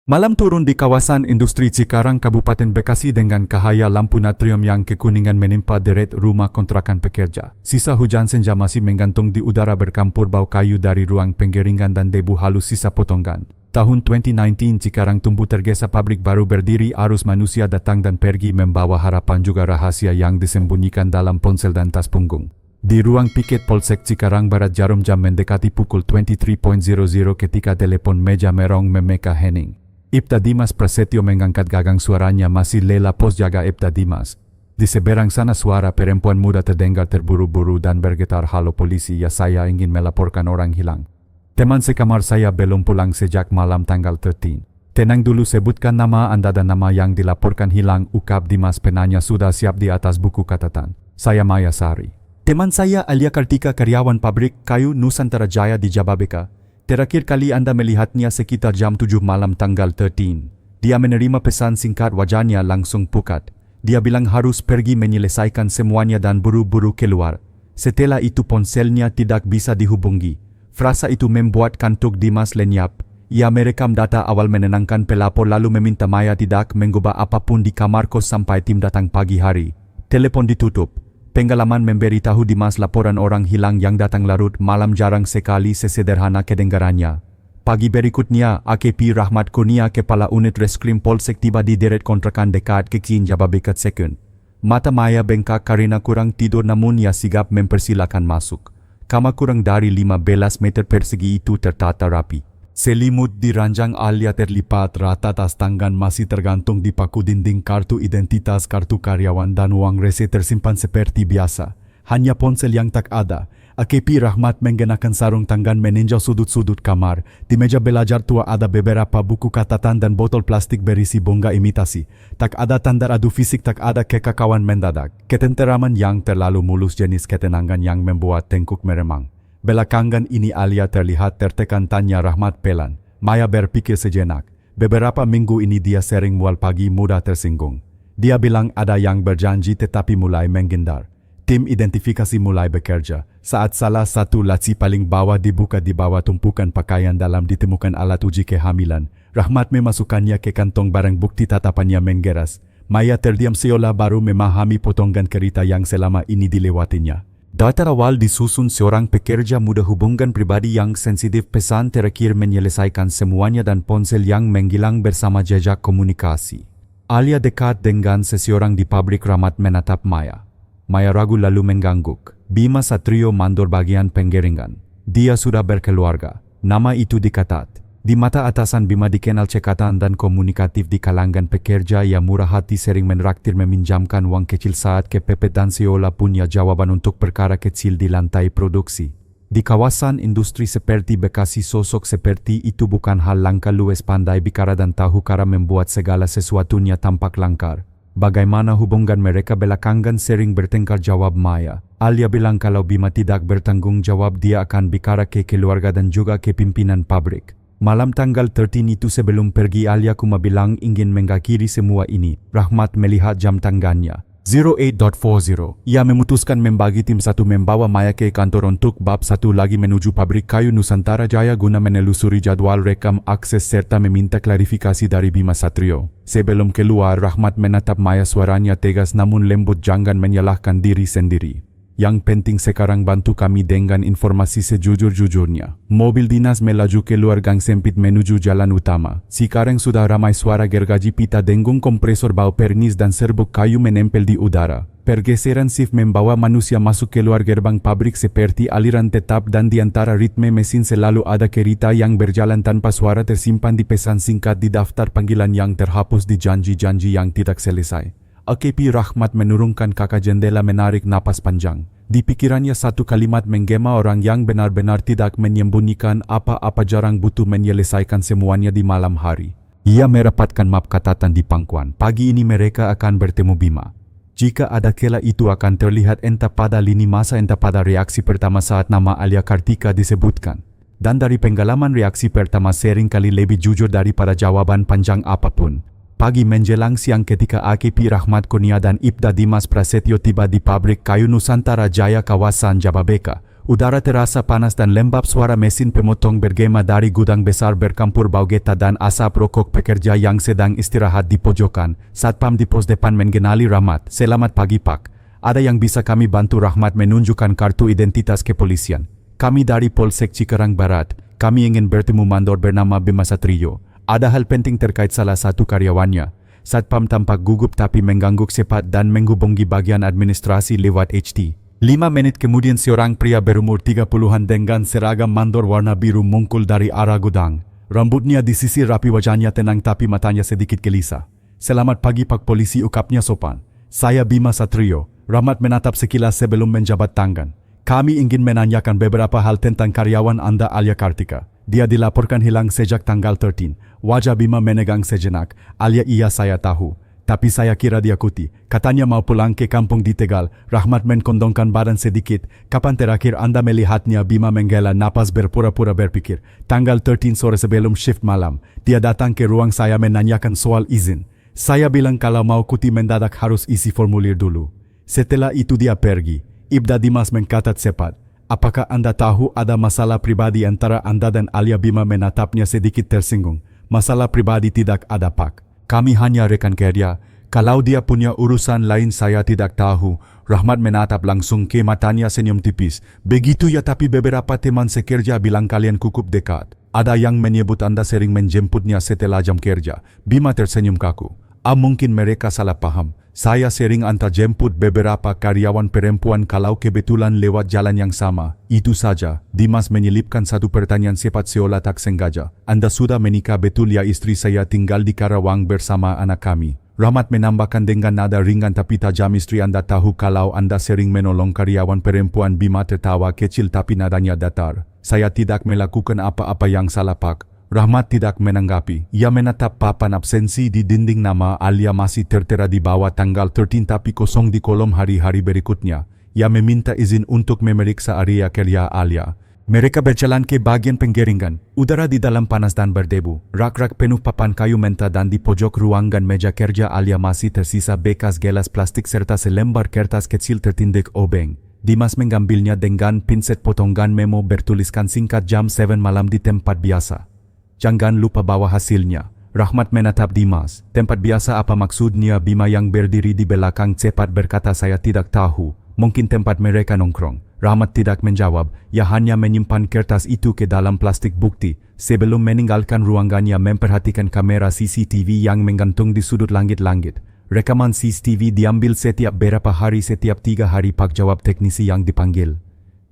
Malam turun di kawasan industri Cikarang, Kabupaten Bekasi dengan cahaya lampu natrium yang kekuningan menimpa deret rumah kontrakan pekerja. Sisa hujan senja masih menggantung di udara bercampur bau kayu dari ruang penggiringan dan debu halus sisa potongan. Tahun 2019 Cikarang tumbuh tergesa, pabrik baru berdiri, arus manusia datang dan pergi membawa harapan juga rahasia yang disembunyikan dalam ponsel dan tas punggung. Di ruang piket Polsek Cikarang Barat, jarum jam mendekati pukul 23.00 ketika telepon meja merong memeka hening. Ibda Dimas Prasetyo mengangkat gagang, suaranya masih lela. Pos jaga Ibda Dimas. Di seberang sana suara perempuan muda terdengar terburu-buru dan bergetar. Halo polisi, ya saya ingin melaporkan orang hilang. Teman sekamar saya belum pulang sejak malam tanggal 13. Tenang dulu, sebutkan nama Anda dan nama yang dilaporkan hilang, ukap Dimas. Penanya sudah siap di atas buku catatan. Saya Maya Sari. Teman saya Alia Kartika, karyawan pabrik kayu Nusantara Jaya di Jababeka. Terakhir kali Anda melihatnya sekitar jam 7 malam tanggal 13. Dia menerima pesan singkat, wajahnya langsung pucat. Dia bilang harus pergi menyelesaikan semuanya dan buru-buru keluar. Setelah itu ponselnya tidak bisa dihubungi. Frasa itu membuat kantuk Dimas lenyap. Ia merekam data awal, menenangkan pelapor, lalu meminta Maya tidak mengubah apapun di kamar kos sampai tim datang pagi hari. Telepon ditutup. Penggalaman memberitahu Dimas laporan orang hilang yang datang larut malam jarang sekali sesederhana kedengarannya. Pagi berikutnya, AKP Rahmat Kurnia, kepala unit reskrim Polsek, tiba di deret kontrakan dekat Keksin Jababeka Second. Mata Maya bengkak karena kurang tidur, namun ia sigap mempersilakan masuk. Kamar kurang dari 15 meter persegi itu tertata rapi. Selimut di ranjang Alia terlipat rata, tas tangan masih tergantung di paku dinding, kartu identitas, kartu karyawan dan uang rese tersimpan seperti biasa. Hanya ponsel yang tak ada. AKP Rahmat mengenakan sarung tangan meninjau sudut-sudut kamar. Di meja belajar tua ada beberapa buku catatan dan botol plastik berisi bunga imitasi. Tak ada tanda adu fisik, tak ada kekacauan mendadak. Ketenteraman yang terlalu mulus, jenis ketenangan yang membuat tengkuk meremang. Belakangan ini Alia terlihat tertekan, tanya Rahmat pelan. Maya berpikir sejenak. Beberapa minggu ini dia sering mual pagi, mudah tersinggung. Dia bilang ada yang berjanji tetapi mulai menghindar. Tim identifikasi mulai bekerja. Saat salah satu laci paling bawah dibuka, di bawah tumpukan pakaian dalam ditemukan alat uji kehamilan. Rahmat memasukkannya ke kantong barang bukti, tatapannya menggeras. Maya terdiam seolah baru memahami potongan cerita yang selama ini dilewatinya. Data awal disusun seorang pekerja muda, hubungan pribadi yang sensitif, pesan terakhir menyelesaikan semuanya, dan ponsel yang menghilang bersama jejak komunikasi. Alia dekat dengan seseorang di pabrik. Rahmat menatap Maya. Maya ragu lalu mengangguk. Bima Satrio, mandor bagian penggiringan. Dia sudah berkeluarga. Nama itu dikatat. Di mata atasan Bima dikenal cekatan dan komunikatif di kalangan pekerja. Ia murah hati, sering menraktir, meminjamkan uang kecil saat kepepet, dan seolah punya jawaban untuk perkara kecil di lantai produksi. Di kawasan industri seperti Bekasi, sosok seperti itu bukan hal langka. Luwes pandai bicara dan tahu cara membuat segala sesuatunya tampak langkar. Bagaimana hubungan mereka belakangan? Sering bertengkar, jawab Maya. Alia bilang kalau Bima tidak bertanggung jawab, dia akan bicara ke keluarga dan juga ke pimpinan pabrik. Malam tanggal 13 itu sebelum pergi, Alia cuma bilang ingin mengakhiri semua ini. Rahmat melihat jam tangannya. 08.40. Ia memutuskan membagi tim satu, membawa Maya ke kantor untuk bab satu lagi menuju pabrik kayu Nusantara Jaya guna menelusuri jadwal rekam akses serta meminta klarifikasi dari Bima Satrio. Sebelum keluar, Rahmat menatap Maya, suaranya tegas namun lembut, jangan menyalahkan diri sendiri. Yang penting sekarang bantu kami dengan informasi sejujur-jujurnya. Mobil dinas melaju keluar gang sempit menuju jalan utama. Sekarang sudah ramai, suara gergaji pita, dengung kompresor, bau pernis dan serbuk kayu menempel di udara. Pergeseran shift membawa manusia masuk keluar gerbang pabrik seperti aliran tetap, dan di antara ritme mesin selalu ada kereta yang berjalan tanpa suara, tersimpan di pesan singkat di daftar panggilan yang terhapus di janji-janji yang tidak selesai. AKP Rahmat menurunkan kaca jendela, menarik napas panjang. Di pikirannya satu kalimat menggema, orang yang benar-benar tidak menyembunyikan apa-apa, jarang butuh menyelesaikan semuanya di malam hari. Ia merapatkan map catatan di pangkuan. Pagi ini mereka akan bertemu Bima. Jika ada celah itu akan terlihat entah pada lini masa, entah pada reaksi pertama saat nama Alia Kartika disebutkan. Dan dari pengalaman, reaksi pertama seringkali lebih jujur daripada jawaban panjang apapun. Pagi menjelang siang ketika AKP Rahmat Kurnia dan Ibda Dimas Prasetyo tiba di pabrik kayu Nusantara Jaya kawasan Jababeka, Udara terasa panas dan lembab, suara mesin pemotong bergema dari gudang besar bercampur bau getah dan asap rokok pekerja yang sedang istirahat di pojokan. Satpam di pos depan mengenali Rahmat. "Selamat pagi Pak. Ada yang bisa kami bantu?" Rahmat menunjukkan kartu identitas kepolisian. "Kami dari Polsek Cikarang Barat. Kami ingin bertemu mandor bernama Bima Satrio. Ada hal penting terkait salah satu karyawannya." Satpam tampak gugup tapi mengangguk cepat dan menghubungi bagian administrasi lewat HT. 5 menit kemudian seorang pria berumur 30-an dengan seragam mandor warna biru muncul dari arah gudang. Rambutnya disisir rapi, wajahnya tenang tapi matanya sedikit gelisah. "Selamat pagi Pak Polisi," ukapnya sopan. "Saya Bima Satrio." Rahmat menatap sekilas sebelum menjabat tangan. "Kami ingin menanyakan beberapa hal tentang karyawan Anda, Alia Kartika. Dia dilaporkan hilang sejak tanggal 13. Wajah Bima menegang sejenak. "Alia, iya saya tahu. Tapi saya kira dia kuti. Katanya mau pulang ke kampung di Tegal." Rahmat mengkondongkan badan sedikit. "Kapan terakhir Anda melihatnya?" Bima menghela napas berpura-pura berpikir. "Tanggal 13 sore sebelum shift malam. Dia datang ke ruang saya menanyakan soal izin. Saya bilang kalau mau kuti mendadak harus isi formulir dulu. Setelah itu dia pergi." Ibda Dimas mengkatat cepat. "Apakah Anda tahu ada masalah pribadi antara Anda dan Alia?" Bima menatapnya sedikit tersinggung. "Masalah pribadi tidak ada Pak. Kami hanya rekan kerja. Kalau dia punya urusan lain saya tidak tahu." Rahmat menatap langsung ke matanya, senyum tipis. "Begitu ya, tapi beberapa teman sekerja bilang kalian cukup dekat. Ada yang menyebut Anda sering menjemputnya setelah jam kerja." Bima tersenyum kaku. Mungkin mereka salah paham. Saya sering antar jemput beberapa karyawan perempuan kalau kebetulan lewat jalan yang sama. Itu saja." Dimas menyelipkan satu pertanyaan cepat seolah tak sengaja. "Anda sudah menikah betul ya?" "Istri saya tinggal di Karawang bersama anak kami." Rahmat menambahkan dengan nada ringan tapi tajam. "Istri Anda tahu kalau Anda sering menolong karyawan perempuan?" Bima tertawa kecil tapi nadanya datar. "Saya tidak melakukan apa-apa yang salah Pak." Rahmat tidak menanggapi. Ia menatap papan absensi di dinding. Nama Alia masih tertera di bawah tanggal 13 tapi kosong di kolom hari-hari berikutnya. Ia meminta izin untuk memeriksa area kerja Alia. Mereka berjalan ke bagian penggiringan. Udara di dalam panas dan berdebu. Rak-rak penuh papan kayu mentah dan di pojok ruangan meja kerja Alia masih tersisa bekas gelas plastik serta selembar kertas kecil tertindik obeng. Dimas mengambilnya dengan pinset potongan memo bertuliskan singkat jam 7 malam di tempat biasa. "Jangan lupa bawa hasilnya." Rahmat menatap Dimas. "Tempat biasa apa maksudnya?" Bima yang berdiri di belakang cepat berkata, "Saya tidak tahu. Mungkin tempat mereka nongkrong." Rahmat tidak menjawab. Ia hanya menyimpan kertas itu ke dalam plastik bukti. Sebelum meninggalkan ruangannya memperhatikan kamera CCTV yang menggantung di sudut langit-langit. Rekaman CCTV diambil setiap berapa hari, setiap 3 hari Pak, jawab teknisi yang dipanggil.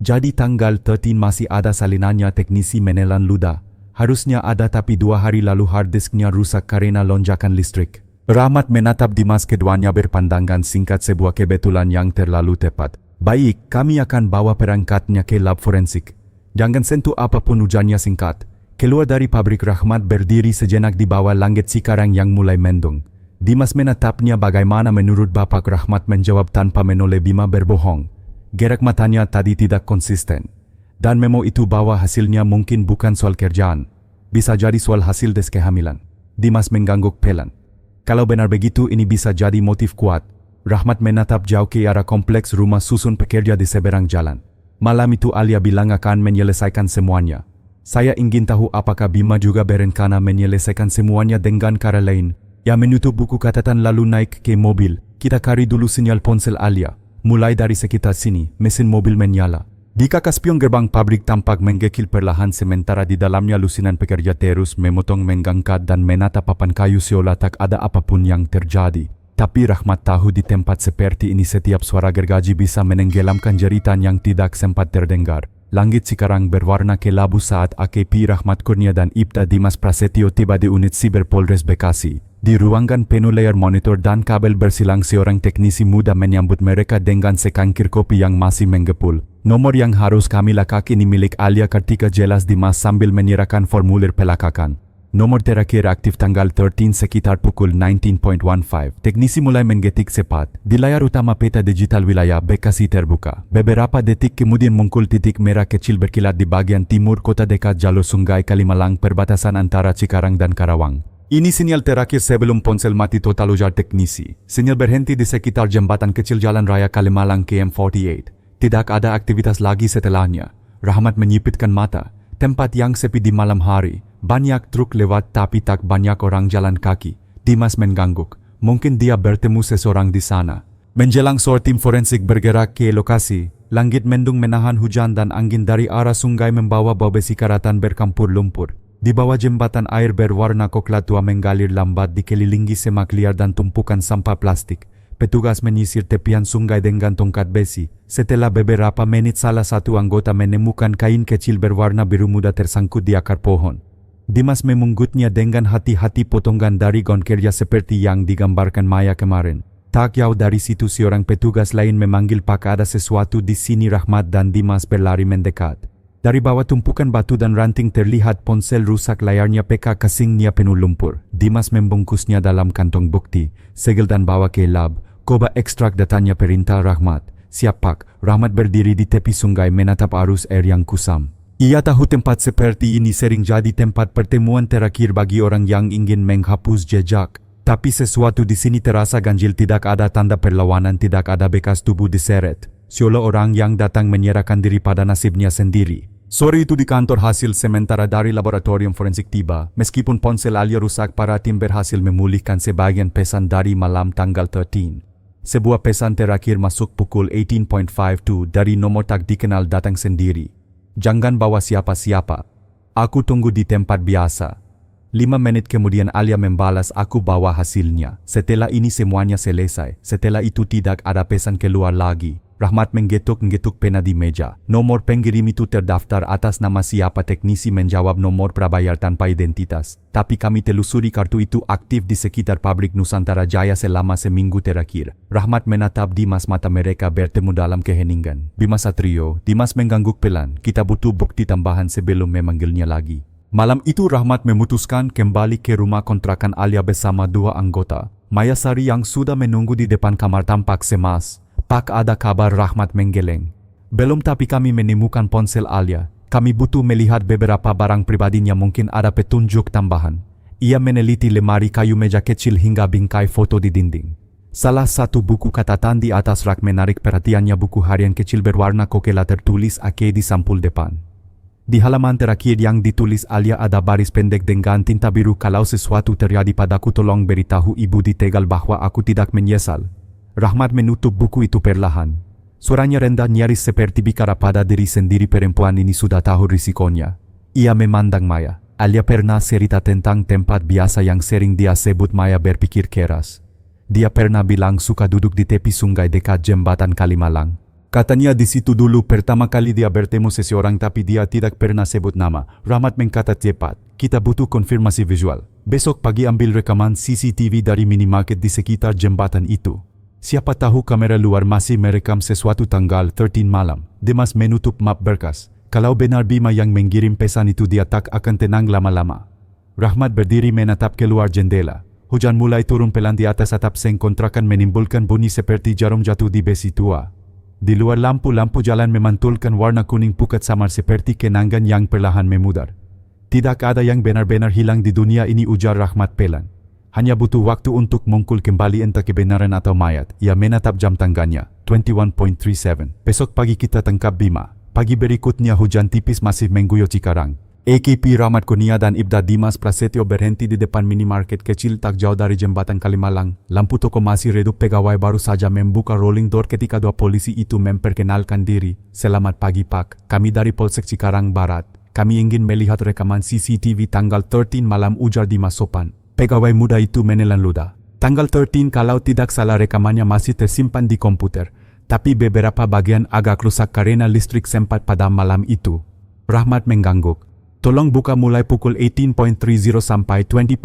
"Jadi tanggal 13 masih ada salinannya?" Teknisi menelan ludah. "Harusnya ada tapi 2 hari lalu hard disknya rusak karena lonjakan listrik." Rahmat menatap Dimas, keduanya berpandangan singkat, sebuah kebetulan yang terlalu tepat. "Baik, kami akan bawa perangkatnya ke lab forensik. Jangan sentuh apapun," ujarnya singkat. Keluar dari pabrik, Rahmat berdiri sejenak di bawah langit Cikarang yang mulai mendung. Dimas menatapnya. "Bagaimana menurut Bapak?" Rahmat menjawab tanpa menoleh. Bima berbohong. Gerak matanya tadi tidak konsisten. "Dan memo itu bawa hasilnya mungkin bukan soal kerjaan. Bisa jadi soal hasil tes kehamilan." Dimas mengangguk pelan. "Kalau benar begitu ini bisa jadi motif kuat." Rahmat menatap jauh ke arah kompleks rumah susun pekerja di seberang jalan. "Malam itu Alia bilang akan menyelesaikan semuanya. Saya ingin tahu apakah Bima juga berencana menyelesaikan semuanya dengan cara lain." Ia menutup buku catatan lalu naik ke mobil. "Kita cari dulu sinyal ponsel Alia. Mulai dari sekitar sini." Mesin mobil menyala. Di kaca spion gerbang pabrik tampak menggekil perlahan, sementara di dalamnya lusinan pekerja terus memotong, mengangkat dan menatap papan kayu seolah tak ada apapun yang terjadi. Tapi Rahmat tahu di tempat seperti ini setiap suara gergaji bisa menenggelamkan jeritan yang tidak sempat terdengar. Langit Cikarang berwarna kelabu saat AKP Rahmat Kurnia dan Ibda Dimas Prasetyo tiba di unit Siber Polres Bekasi. Di ruangan penuh layar monitor dan kabel bersilang, seorang teknisi muda menyambut mereka dengan secangkir kopi yang masih menggepul. "Nomor yang harus kami lakak ini milik Alia Kartika," jelas Dimas sambil menyerahkan formulir pelakakan. "Nomor terakhir aktif tanggal 13 sekitar pukul 19.15. Teknisi mulai menggetik cepat. Di layar utama peta digital wilayah Bekasi terbuka. Beberapa detik kemudian muncul titik merah kecil berkilat di bagian timur kota dekat jalur Sungai Kalimalang, perbatasan antara Cikarang dan Karawang. "Ini sinyal terakhir sebelum ponsel mati total," ujar teknisi. "Sinyal berhenti di sekitar jembatan kecil Jalan Raya Kalimalang KM48. Tidak ada aktivitas lagi setelahnya. Rahmat menyipitkan mata. Tempat yang sepi di malam hari. Banyak truk lewat tapi tak banyak orang jalan kaki. Dimas mengangguk. Mungkin dia bertemu seseorang di sana. Menjelang sore tim forensik bergerak ke lokasi. Langit mendung menahan hujan dan angin dari arah sungai membawa bau besi karatan bercampur lumpur. Di bawah jembatan air berwarna coklat tua mengalir lambat dikelilingi semak liar dan tumpukan sampah plastik. Petugas menyisir tepian sungai dengan tongkat besi. Setelah beberapa menit salah satu anggota menemukan kain kecil berwarna biru muda tersangkut di akar pohon. Dimas memunggutnya dengan hati-hati potongan dari gaun kerja seperti yang digambarkan Maya kemarin. Tak jauh dari situ seorang petugas lain memanggil "Pak, ada sesuatu di sini." Rahmat dan Dimas berlari mendekat. Dari bawah tumpukan batu dan ranting terlihat ponsel rusak, layarnya peka, casingnya penuh lumpur. Dimas membungkusnya dalam kantong bukti, segel dan bawa ke lab. Coba ekstrak datanya, perintah Rahmat. Siap, Pak. Rahmat berdiri di tepi sungai menatap arus air yang kusam. Ia tahu tempat seperti ini sering jadi tempat pertemuan terakhir bagi orang yang ingin menghapus jejak. Tapi sesuatu di sini terasa ganjil, tidak ada tanda perlawanan, tidak ada bekas tubuh diseret. Seolah orang yang datang menyerahkan diri pada nasibnya sendiri. Sore itu di kantor, hasil sementara dari laboratorium forensik tiba. Meskipun ponsel Alia rusak, para tim berhasil memulihkan sebagian pesan dari malam tanggal 13. Sebuah pesan terakhir masuk pukul 18.52 dari nomor tak dikenal datang sendiri. Jangan bawa siapa-siapa. Aku tunggu di tempat biasa. 5 menit kemudian Alia membalas, aku bawa hasilnya. Setelah ini semuanya selesai. Setelah itu tidak ada pesan keluar lagi. Rahmat menggetuk-getuk pena di meja. Nomor pengirim itu terdaftar atas nama siapa? Teknisi menjawab, nomor prabayar tanpa identitas. Tapi kami telusuri kartu itu aktif di sekitar pabrik Nusantara Jaya selama seminggu terakhir. Rahmat menatap Dimas, mata mereka bertemu dalam keheningan. Bima Satrio, Dimas mengangguk pelan. Kita butuh bukti tambahan sebelum memanggilnya lagi. Malam itu Rahmat memutuskan kembali ke rumah kontrakan Alia bersama 2 anggota. Maya Sari yang sudah menunggu di depan kamar tampak cemas. Pak, ada kabar? Rahmat menggeleng. Belum, tapi kami menemukan ponsel Alia. Kami butuh melihat beberapa barang pribadinya, mungkin ada petunjuk tambahan. Ia meneliti lemari kayu, meja kecil hingga bingkai foto di dinding. Salah satu buku catatan di atas rak menarik perhatiannya, buku harian kecil berwarna kokela tertulis "Ake" di sampul depan. Di halaman terakhir yang ditulis Alia ada baris pendek dengan tinta biru, kalau sesuatu terjadi padaku tolong beritahu ibu di Tegal bahwa aku tidak menyesal. Rahmat menutup buku itu perlahan. Suaranya rendah nyaris seperti bicara pada diri sendiri. Perempuan ini sudah tahu risikonya. Ia memandang Maya. Alia pernah cerita tentang tempat biasa yang sering dia sebut. Maya berpikir keras. Dia pernah bilang suka duduk di tepi sungai dekat jembatan Kalimalang. Katanya di situ dulu pertama kali dia bertemu seseorang, tapi dia tidak pernah sebut nama. Rahmat mengkata cepat, kita butuh konfirmasi visual. Besok pagi ambil rekaman CCTV dari minimarket di sekitar jembatan itu. Siapa tahu kamera luar masih merekam sesuatu tanggal 13 malam. Dimas menutup map berkas. Kalau benar Bima yang mengirim pesan itu, dia tak akan tenang lama-lama. Rahmat berdiri menatap keluar jendela. Hujan mulai turun pelan di atas atap seng kontrakan, menimbulkan bunyi seperti jarum jatuh di besi tua. Di luar lampu-lampu jalan memantulkan warna kuning pucat samar seperti kenangan yang perlahan memudar. Tidak ada yang benar-benar hilang di dunia ini, ujar Rahmat pelan. Hanya butuh waktu untuk mengungkul kembali entah kebenaran atau mayat. Ia menatap jam tangannya, 21.37. Besok pagi kita tangkap Bima. Pagi berikutnya hujan tipis masih mengguyur Cikarang. AKP Rahmat Kurnia dan Ibda Dimas Prasetyo berhenti di depan minimarket kecil tak jauh dari jembatan Kalimalang. Lampu toko masih redup, pegawai baru saja membuka rolling door ketika 2 polisi itu memperkenalkan diri. Selamat pagi Pak, kami dari Polsek Cikarang Barat. Kami ingin melihat rekaman CCTV tanggal 13 malam, ujar Dimas sopan. Pegawai muda itu menelan ludah. Tanggal 13, kalau tidak salah rekamannya masih tersimpan di komputer. Tapi beberapa bagian agak rusak karena listrik sempat padam malam itu. Rahmat mengangguk. Tolong buka mulai pukul 18.30 sampai 20.00.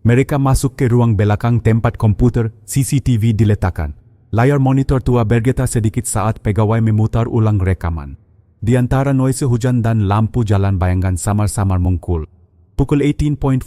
Mereka masuk ke ruang belakang tempat komputer CCTV diletakkan. Layar monitor tua bergetar sedikit saat pegawai memutar ulang rekaman. Di antara noise hujan dan lampu jalan, bayangan samar-samar mengkul. Pukul 18.45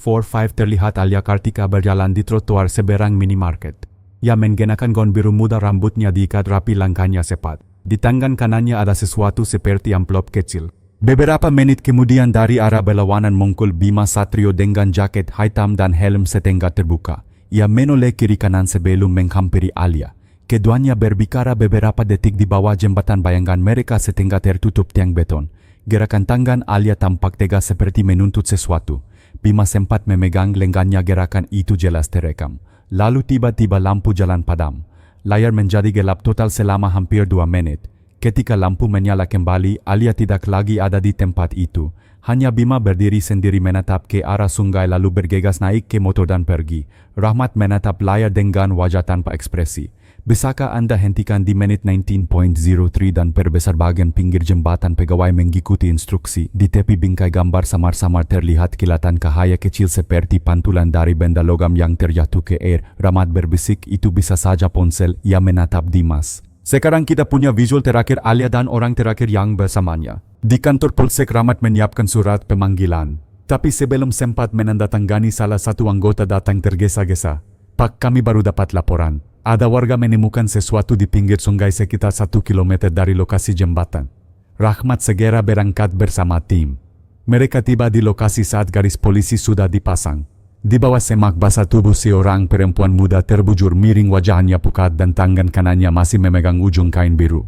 terlihat Alia Kartika berjalan di trotoar seberang minimarket. Ia mengenakan gaun biru muda, rambutnya diikat rapi, langkahnya cepat. Di tangan kanannya ada sesuatu seperti amplop kecil. Beberapa menit kemudian dari arah berlawanan muncul Bima Satrio dengan jaket hitam dan helm setengah terbuka. Ia menoleh kiri kanan sebelum menghampiri Alia. Keduanya berbicara beberapa detik di bawah jembatan, bayangkan mereka setengah tertutup tiang beton. Gerakan tangan Alia tampak tegas seperti menuntut sesuatu. Bima sempat memegang lengannya, gerakan itu jelas terekam. Lalu tiba-tiba lampu jalan padam. Layar menjadi gelap total selama hampir 2 menit. Ketika lampu menyala kembali, Alia tidak lagi ada di tempat itu. Hanya Bima berdiri sendiri menatap ke arah sungai lalu bergegas naik ke motor dan pergi. Rahmat menatap layar dengan wajah tanpa ekspresi. Bisakah Anda hentikan di menit 19.03 dan perbesar bagian pinggir jembatan? Pegawai mengikuti instruksi. Di tepi bingkai gambar samar-samar terlihat kilatan cahaya kecil seperti pantulan dari benda logam yang terjatuh ke air. Rahmat berbisik, itu bisa saja ponsel. Ia menatap Dimas. Sekarang kita punya visual terakhir Alia dan orang terakhir yang bersamanya. Di kantor Polsek, Rahmat menyiapkan surat pemanggilan. Tapi sebelum sempat menandatangani, salah satu anggota datang tergesa-gesa. Pak, kami baru dapat laporan. Ada warga menemukan sesuatu di pinggir sungai sekitar 1 kilometer dari lokasi jembatan. Rahmat segera berangkat bersama tim. Mereka tiba di lokasi saat garis polisi sudah dipasang. Di bawah semak basah tubuh seorang perempuan muda terbujur miring, wajahnya pucat dan tangan kanannya masih memegang ujung kain biru.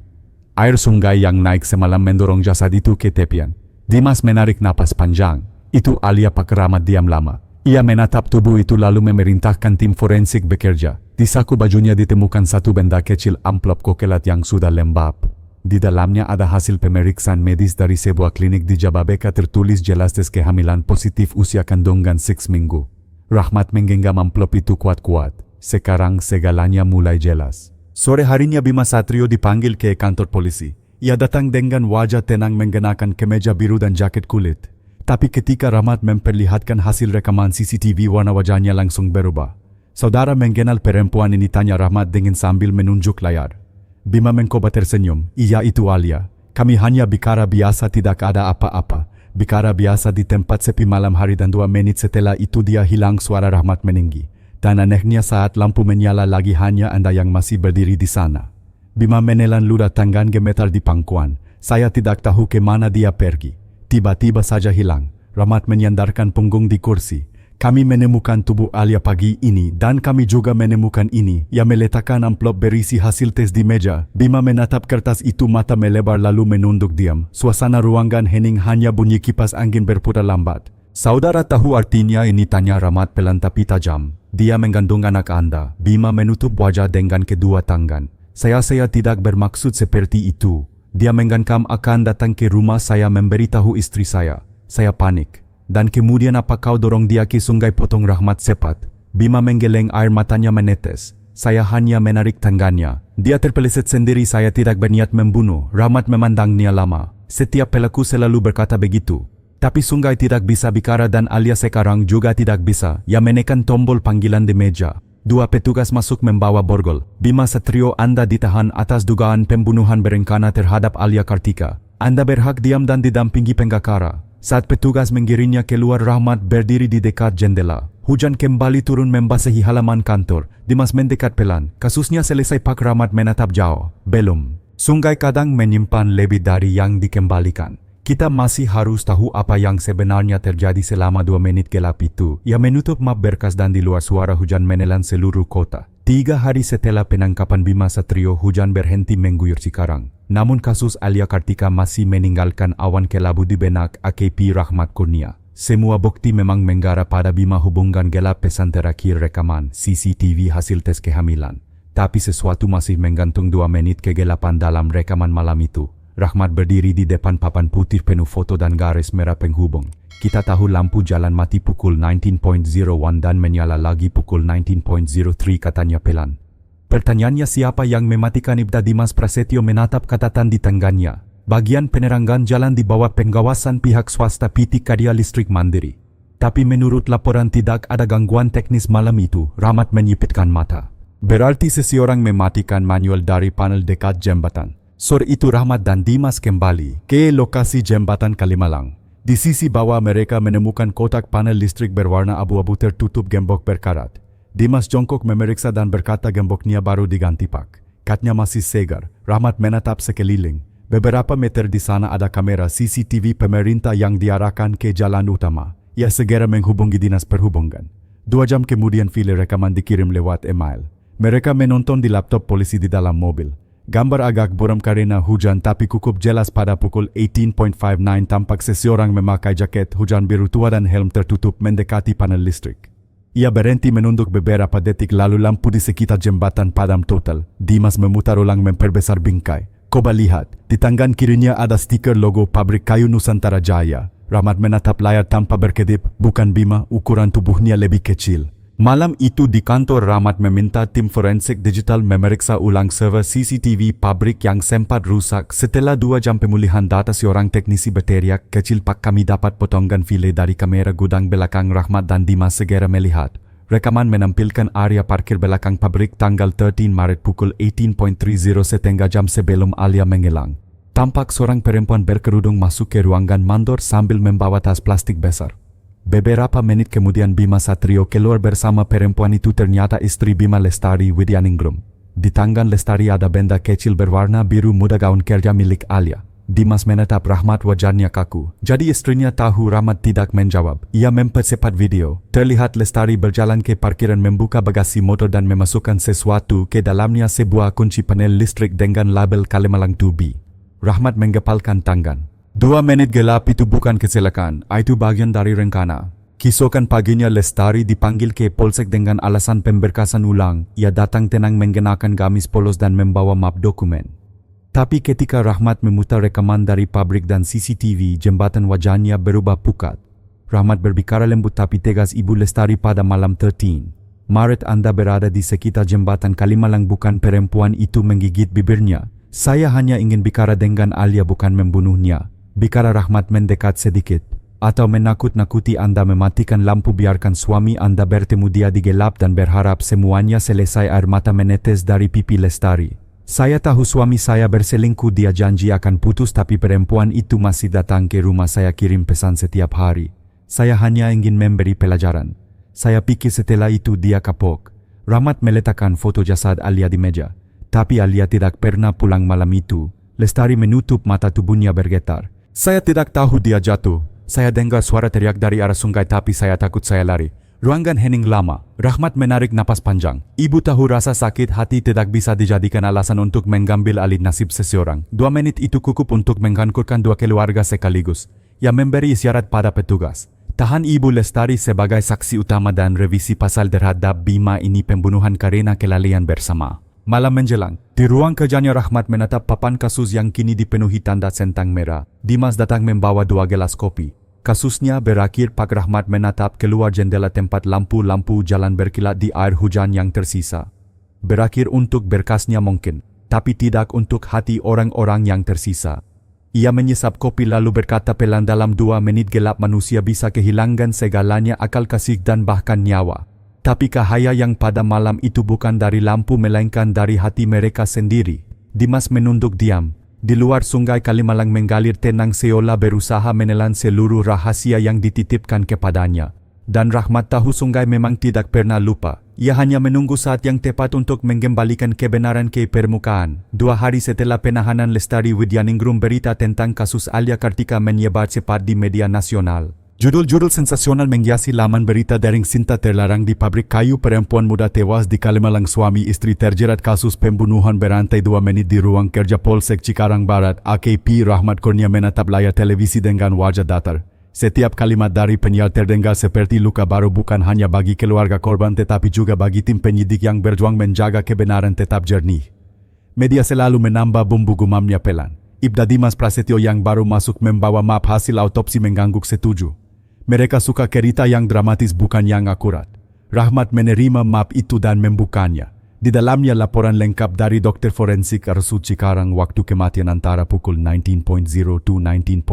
Air sungai yang naik semalam mendorong jasad itu ke tepian. Dimas menarik napas panjang. Itu Alia. Pak Rahmat diam lama. Ia menatap tubuh itu lalu memerintahkan tim forensik bekerja. Di saku bajunya ditemukan satu benda kecil, amplop kokelat yang sudah lembab. Di dalamnya ada hasil pemeriksaan medis dari sebuah klinik di Jababeka, tertulis jelas tes kehamilan positif, usia kandungan 6 minggu. Rahmat menggenggam amplop itu kuat-kuat. Sekarang segalanya mulai jelas. Sore harinya Bima Satrio dipanggil ke kantor polisi. Ia datang dengan wajah tenang mengenakan kemeja biru dan jaket kulit. Tapi ketika Rahmat memperlihatkan hasil rekaman CCTV, warna wajahnya langsung berubah. Saudara mengenal perempuan ini, tanya Rahmat dengan sambil menunjuk layar. Bima mencoba tersenyum. Iya, itu Alia. Kami hanya bicara biasa, tidak ada apa-apa. Bicara biasa di tempat sepi malam hari, dan 2 menit setelah itu dia hilang. Suara Rahmat meninggi. Dan anehnya saat lampu menyala lagi, hanya Anda yang masih berdiri di sana. Bima menelan ludah, tangan gemetar di pangkuan. Saya tidak tahu kemana dia pergi. Tiba-tiba saja hilang. Rahmat menyandarkan punggung di kursi. Kami menemukan tubuh Alia pagi ini, dan kami juga menemukan ini. Ia meletakkan amplop berisi hasil tes di meja. Bima menatap kertas itu, mata melebar lalu menunduk diam. Suasana ruangan hening, hanya bunyi kipas angin berputar lambat. Saudara tahu artinya ini, tanya Rahmat pelan tapi tajam. Dia mengandung anak Anda. Bima menutup wajah dengan kedua tangan. Saya tidak bermaksud seperti itu. Dia menggenggam akan datang ke rumah saya memberitahu istri saya. Saya panik. Dan kemudian apa kau dorong dia ke sungai? Potong Rahmat cepat. Bima menggeleng, air matanya menetes. Saya hanya menarik tangannya. Dia terpeleset sendiri, saya tidak berniat membunuh. Rahmat memandangnya lama. Setiap pelaku selalu berkata begitu. Tapi sungai tidak bisa bicara dan Alia sekarang juga tidak bisa. Ia menekan tombol panggilan di meja. 2 petugas masuk membawa borgol. Bima Satrio, Anda ditahan atas dugaan pembunuhan berencana terhadap Alia Kartika. Anda berhak diam dan didampingi pengacara. Saat petugas menggiringnya keluar, Rahmat berdiri di dekat jendela. Hujan kembali turun membasahi halaman kantor. Dimas mendekat pelan. Kasusnya selesai, Pak. Rahmat menatap jauh. Belum. Sungai kadang menyimpan lebih dari yang dikembalikan. Kita masih harus tahu apa yang sebenarnya terjadi selama 2 menit gelap itu. Ia menutup map berkas dan di luar suara hujan menelan seluruh kota. 3 hari setelah penangkapan Bima Satrio, hujan berhenti mengguyur Cikarang. Namun kasus Alia Kartika masih meninggalkan awan kelabu di benak AKP Rahmat Kurnia. Semua bukti memang mengarah pada Bima, hubungan gelap, pesan terakhir, rekaman CCTV, hasil tes kehamilan. Tapi sesuatu masih menggantung. 2 menit kegelapan dalam rekaman malam itu. Rahmat berdiri di depan papan putih penuh foto dan garis merah penghubung. Kita tahu lampu jalan mati pukul 19.01 dan menyala lagi pukul 19.03, katanya pelan. Pertanyaannya, siapa yang mematikan Ibda? Dimas Prasetyo menatap catatan di tangannya. Bagian penerangan jalan di bawah pengawasan pihak swasta PT Karya Listrik Mandiri. Tapi menurut laporan tidak ada gangguan teknis malam itu. Rahmat menyipitkan mata. Berarti seseorang mematikan manual dari panel dekat jembatan. Sore itu Rahmat dan Dimas kembali ke lokasi jembatan Kalimalang. Di sisi bawah mereka menemukan kotak panel listrik berwarna abu-abu tertutup gembok berkarat. Dimas jongkok memeriksa dan berkata gemboknya baru diganti, Pak. Katnya masih segar. Rahmat menatap sekeliling. Beberapa meter di sana ada kamera CCTV pemerintah yang diarahkan ke jalan utama. Ia segera menghubungi dinas perhubungan. 2 jam kemudian file rekaman dikirim lewat email. Mereka menonton di laptop polisi di dalam mobil. Gambar agak buram karena hujan tapi cukup jelas pada pukul 18.59 tampak seseorang memakai jaket hujan biru tua dan helm tertutup mendekati panel listrik. Ia berhenti menunduk beberapa detik lalu lampu di sekitar jembatan padam total. Dimas memutar ulang memperbesar bingkai. Coba lihat, di tangan kirinya ada stiker logo pabrik kayu Nusantara Jaya. Rahmat menatap layar tanpa berkedip, bukan Bima, ukuran tubuhnya lebih kecil. Malam itu di kantor Rahmat meminta tim forensik digital memeriksa ulang server CCTV pabrik yang sempat rusak. Setelah 2 jam pemulihan data seorang teknisi berteriak kecil pak kami dapat potongan file dari kamera gudang belakang Rahmat dan Dimas segera melihat. Rekaman menampilkan area parkir belakang pabrik tanggal 13 Maret pukul 18.30 setengah jam sebelum Alia menghilang. Tampak seorang perempuan berkerudung masuk ke ruangan mandor sambil membawa tas plastik besar. Beberapa menit kemudian Bima Satrio keluar bersama perempuan itu ternyata istri Bima Lestari Widyaningrum. Di tangan Lestari ada benda kecil berwarna biru muda gaun kerja milik Alia. Dimas menatap Rahmat wajahnya kaku. Jadi istrinya tahu Rahmat tidak menjawab. Ia mempercepat video. Terlihat Lestari berjalan ke parkiran membuka bagasi motor dan memasukkan sesuatu ke dalamnya sebuah kunci panel listrik dengan label Kalimalang 2B. Rahmat menggepalkan tangan. 2 menit gelap itu bukan kecelakaan, itu bagian dari rencana. Keesokan paginya Lestari dipanggil ke Polsek dengan alasan pemberkasan ulang. Ia datang tenang mengenakan gamis polos dan membawa map dokumen. Tapi ketika Rahmat memutar rekaman dari pabrik dan CCTV, jembatan wajahnya berubah pucat. Rahmat berbicara lembut tapi tegas Ibu Lestari pada malam 13 Maret Anda berada di sekitar jembatan Kalimalang bukan perempuan itu menggigit bibirnya. Saya hanya ingin bicara dengan Alia bukan membunuhnya. Bicara Rahmat mendekat sedikit. Atau menakut-nakuti Anda mematikan lampu biarkan suami Anda bertemu dia di gelap dan berharap semuanya selesai. Air mata menetes dari pipi Lestari. Saya tahu suami saya berselingkuh, dia janji akan putus tapi perempuan itu masih datang ke rumah saya kirim pesan setiap hari. Saya hanya ingin memberi pelajaran. Saya pikir setelah itu dia kapok. Rahmat meletakkan foto jasad Alia di meja. Tapi Alia tidak pernah pulang malam itu. Lestari menutup mata tubuhnya bergetar. Saya tidak tahu dia jatuh. Saya dengar suara teriak dari arah sungai tapi saya takut saya lari. Ruangan hening lama. Rahmat menarik napas panjang. Ibu tahu rasa sakit hati tidak bisa dijadikan alasan untuk mengambil alih nasib seseorang. 2 menit itu cukup untuk menghancurkan 2 keluarga sekaligus. Ia memberi isyarat pada petugas. Tahan Ibu Lestari sebagai saksi utama dan revisi pasal terhadap Bima ini pembunuhan karena kelalaian bersama. Malam menjelang, di ruang kerjanya Rahmat menatap papan kasus yang kini dipenuhi tanda centang merah. Dimas datang membawa 2 gelas kopi. Kasusnya berakhir. Pak Rahmat menatap keluar jendela tempat lampu-lampu jalan berkilat di air hujan yang tersisa. Berakhir untuk berkasnya mungkin, tapi tidak untuk hati orang-orang yang tersisa. Ia menyesap kopi lalu berkata pelan dalam 2 menit gelap manusia bisa kehilangan segalanya, akal, kasih dan bahkan nyawa. Tapi cahaya yang pada malam itu bukan dari lampu melainkan dari hati mereka sendiri. Dimas menunduk diam. Di luar sungai Kalimalang mengalir tenang seolah berusaha menelan seluruh rahasia yang dititipkan kepadanya. Dan Rahmat tahu sungai memang tidak pernah lupa. Ia hanya menunggu saat yang tepat untuk mengembalikan kebenaran ke permukaan. 2 hari setelah penahanan Lestari Widyaningrum, berita tentang kasus Alia Kartika menyebar cepat di media nasional. Judul-judul sensasional menghiasi laman berita daring. Cinta terlarang di pabrik kayu, perempuan muda tewas di Kalimalang, suami istri terjerat kasus pembunuhan berantai. 2 menit di ruang kerja Polsek Cikarang Barat. AKP Rahmat Kurnia menatap layar televisi dengan wajah datar. Setiap kalimat dari penyiar terdengar seperti luka baru bukan hanya bagi keluarga korban tetapi juga bagi tim penyidik yang berjuang menjaga kebenaran tetap jernih. Media selalu menambah bumbu gumamnya pelan. Ibda Dimas Prasetyo yang baru masuk membawa map hasil autopsi mengangguk setuju. Mereka suka cerita yang dramatis bukan yang akurat. Rahmat menerima map itu dan membukanya. Di dalamnya laporan lengkap dari dokter forensik RSUD Cikarang waktu kematian antara pukul 19.0 to 19.05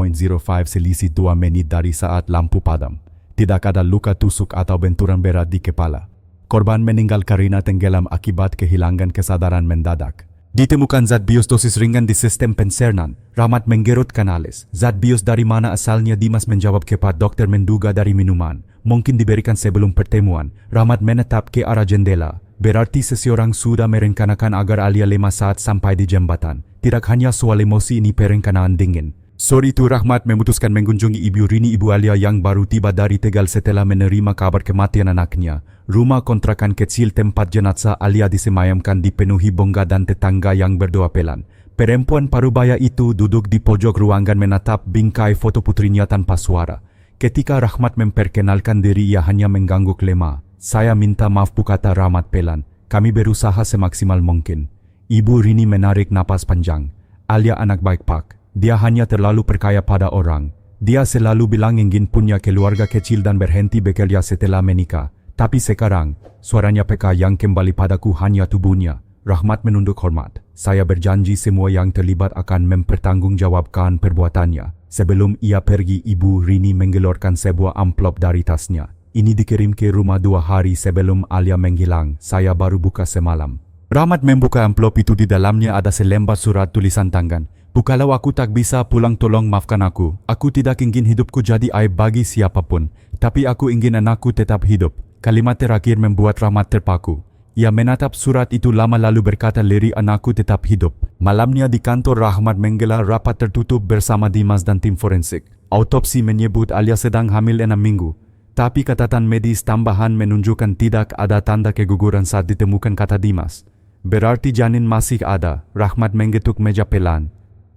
selisih 2 menit dari saat lampu padam. Tidak ada luka tusuk atau benturan berat di kepala. Korban meninggal karena tenggelam akibat kehilangan kesadaran mendadak. Ditemukan zat bios dosis ringan di sistem pencernan. Rahmat menggerutkan alis. Zat bios dari mana asalnya? Dimas menjawab cepat. Dokter menduga dari minuman. Mungkin diberikan sebelum pertemuan. Rahmat menatap ke arah jendela. Berarti seseorang sudah merencanakan agar Alia lemah saat sampai di jembatan. Tidak hanya soal emosi, ini perencanaan dingin. Sore itu Rahmat memutuskan mengunjungi Ibu Rini, ibu Alia yang baru tiba dari Tegal setelah menerima kabar kematian anaknya. Rumah kontrakan kecil tempat jenazah Alia disemayamkan dipenuhi bongga dan tetangga yang berdoa pelan. Perempuan parubaya itu duduk di pojok ruangan menatap bingkai foto putrinya tanpa suara. Ketika Rahmat memperkenalkan diri, ia hanya mengangguk lemah. "Saya minta maaf," kata Rahmat pelan. "Kami berusaha semaksimal mungkin." Ibu Rini menarik napas panjang. "Alia anak baik, Pak. Dia hanya terlalu percaya pada orang. Dia selalu bilang ingin punya keluarga kecil dan berhenti bekerja setelah menikah. Tapi sekarang, suaranya peka yang kembali padaku hanya tubuhnya." Rahmat menunduk hormat. "Saya berjanji semua yang terlibat akan mempertanggungjawabkan perbuatannya." Sebelum ia pergi, Ibu Rini menggelorkan sebuah amplop dari tasnya. "Ini dikirim ke rumah 2 hari sebelum Alia menghilang. Saya baru buka semalam." Rahmat membuka amplop itu. Di dalamnya ada selembar surat tulisan tangan. "Bukalau aku tak bisa pulang, tolong maafkan aku. Aku tidak ingin hidupku jadi aib bagi siapapun. Tapi aku ingin anakku tetap hidup." Kalimat terakhir membuat Rahmat terpaku. Ia menatap surat itu lama lalu berkata lirih, "Anakku tetap hidup." Malamnya di kantor, Rahmat menggelar rapat tertutup bersama Dimas dan tim forensik. Autopsi menyebut Alia sedang hamil 6 minggu. Tapi catatan medis tambahan menunjukkan tidak ada tanda keguguran saat ditemukan, kata Dimas. "Berarti janin masih ada." Rahmat menggetuk meja pelan.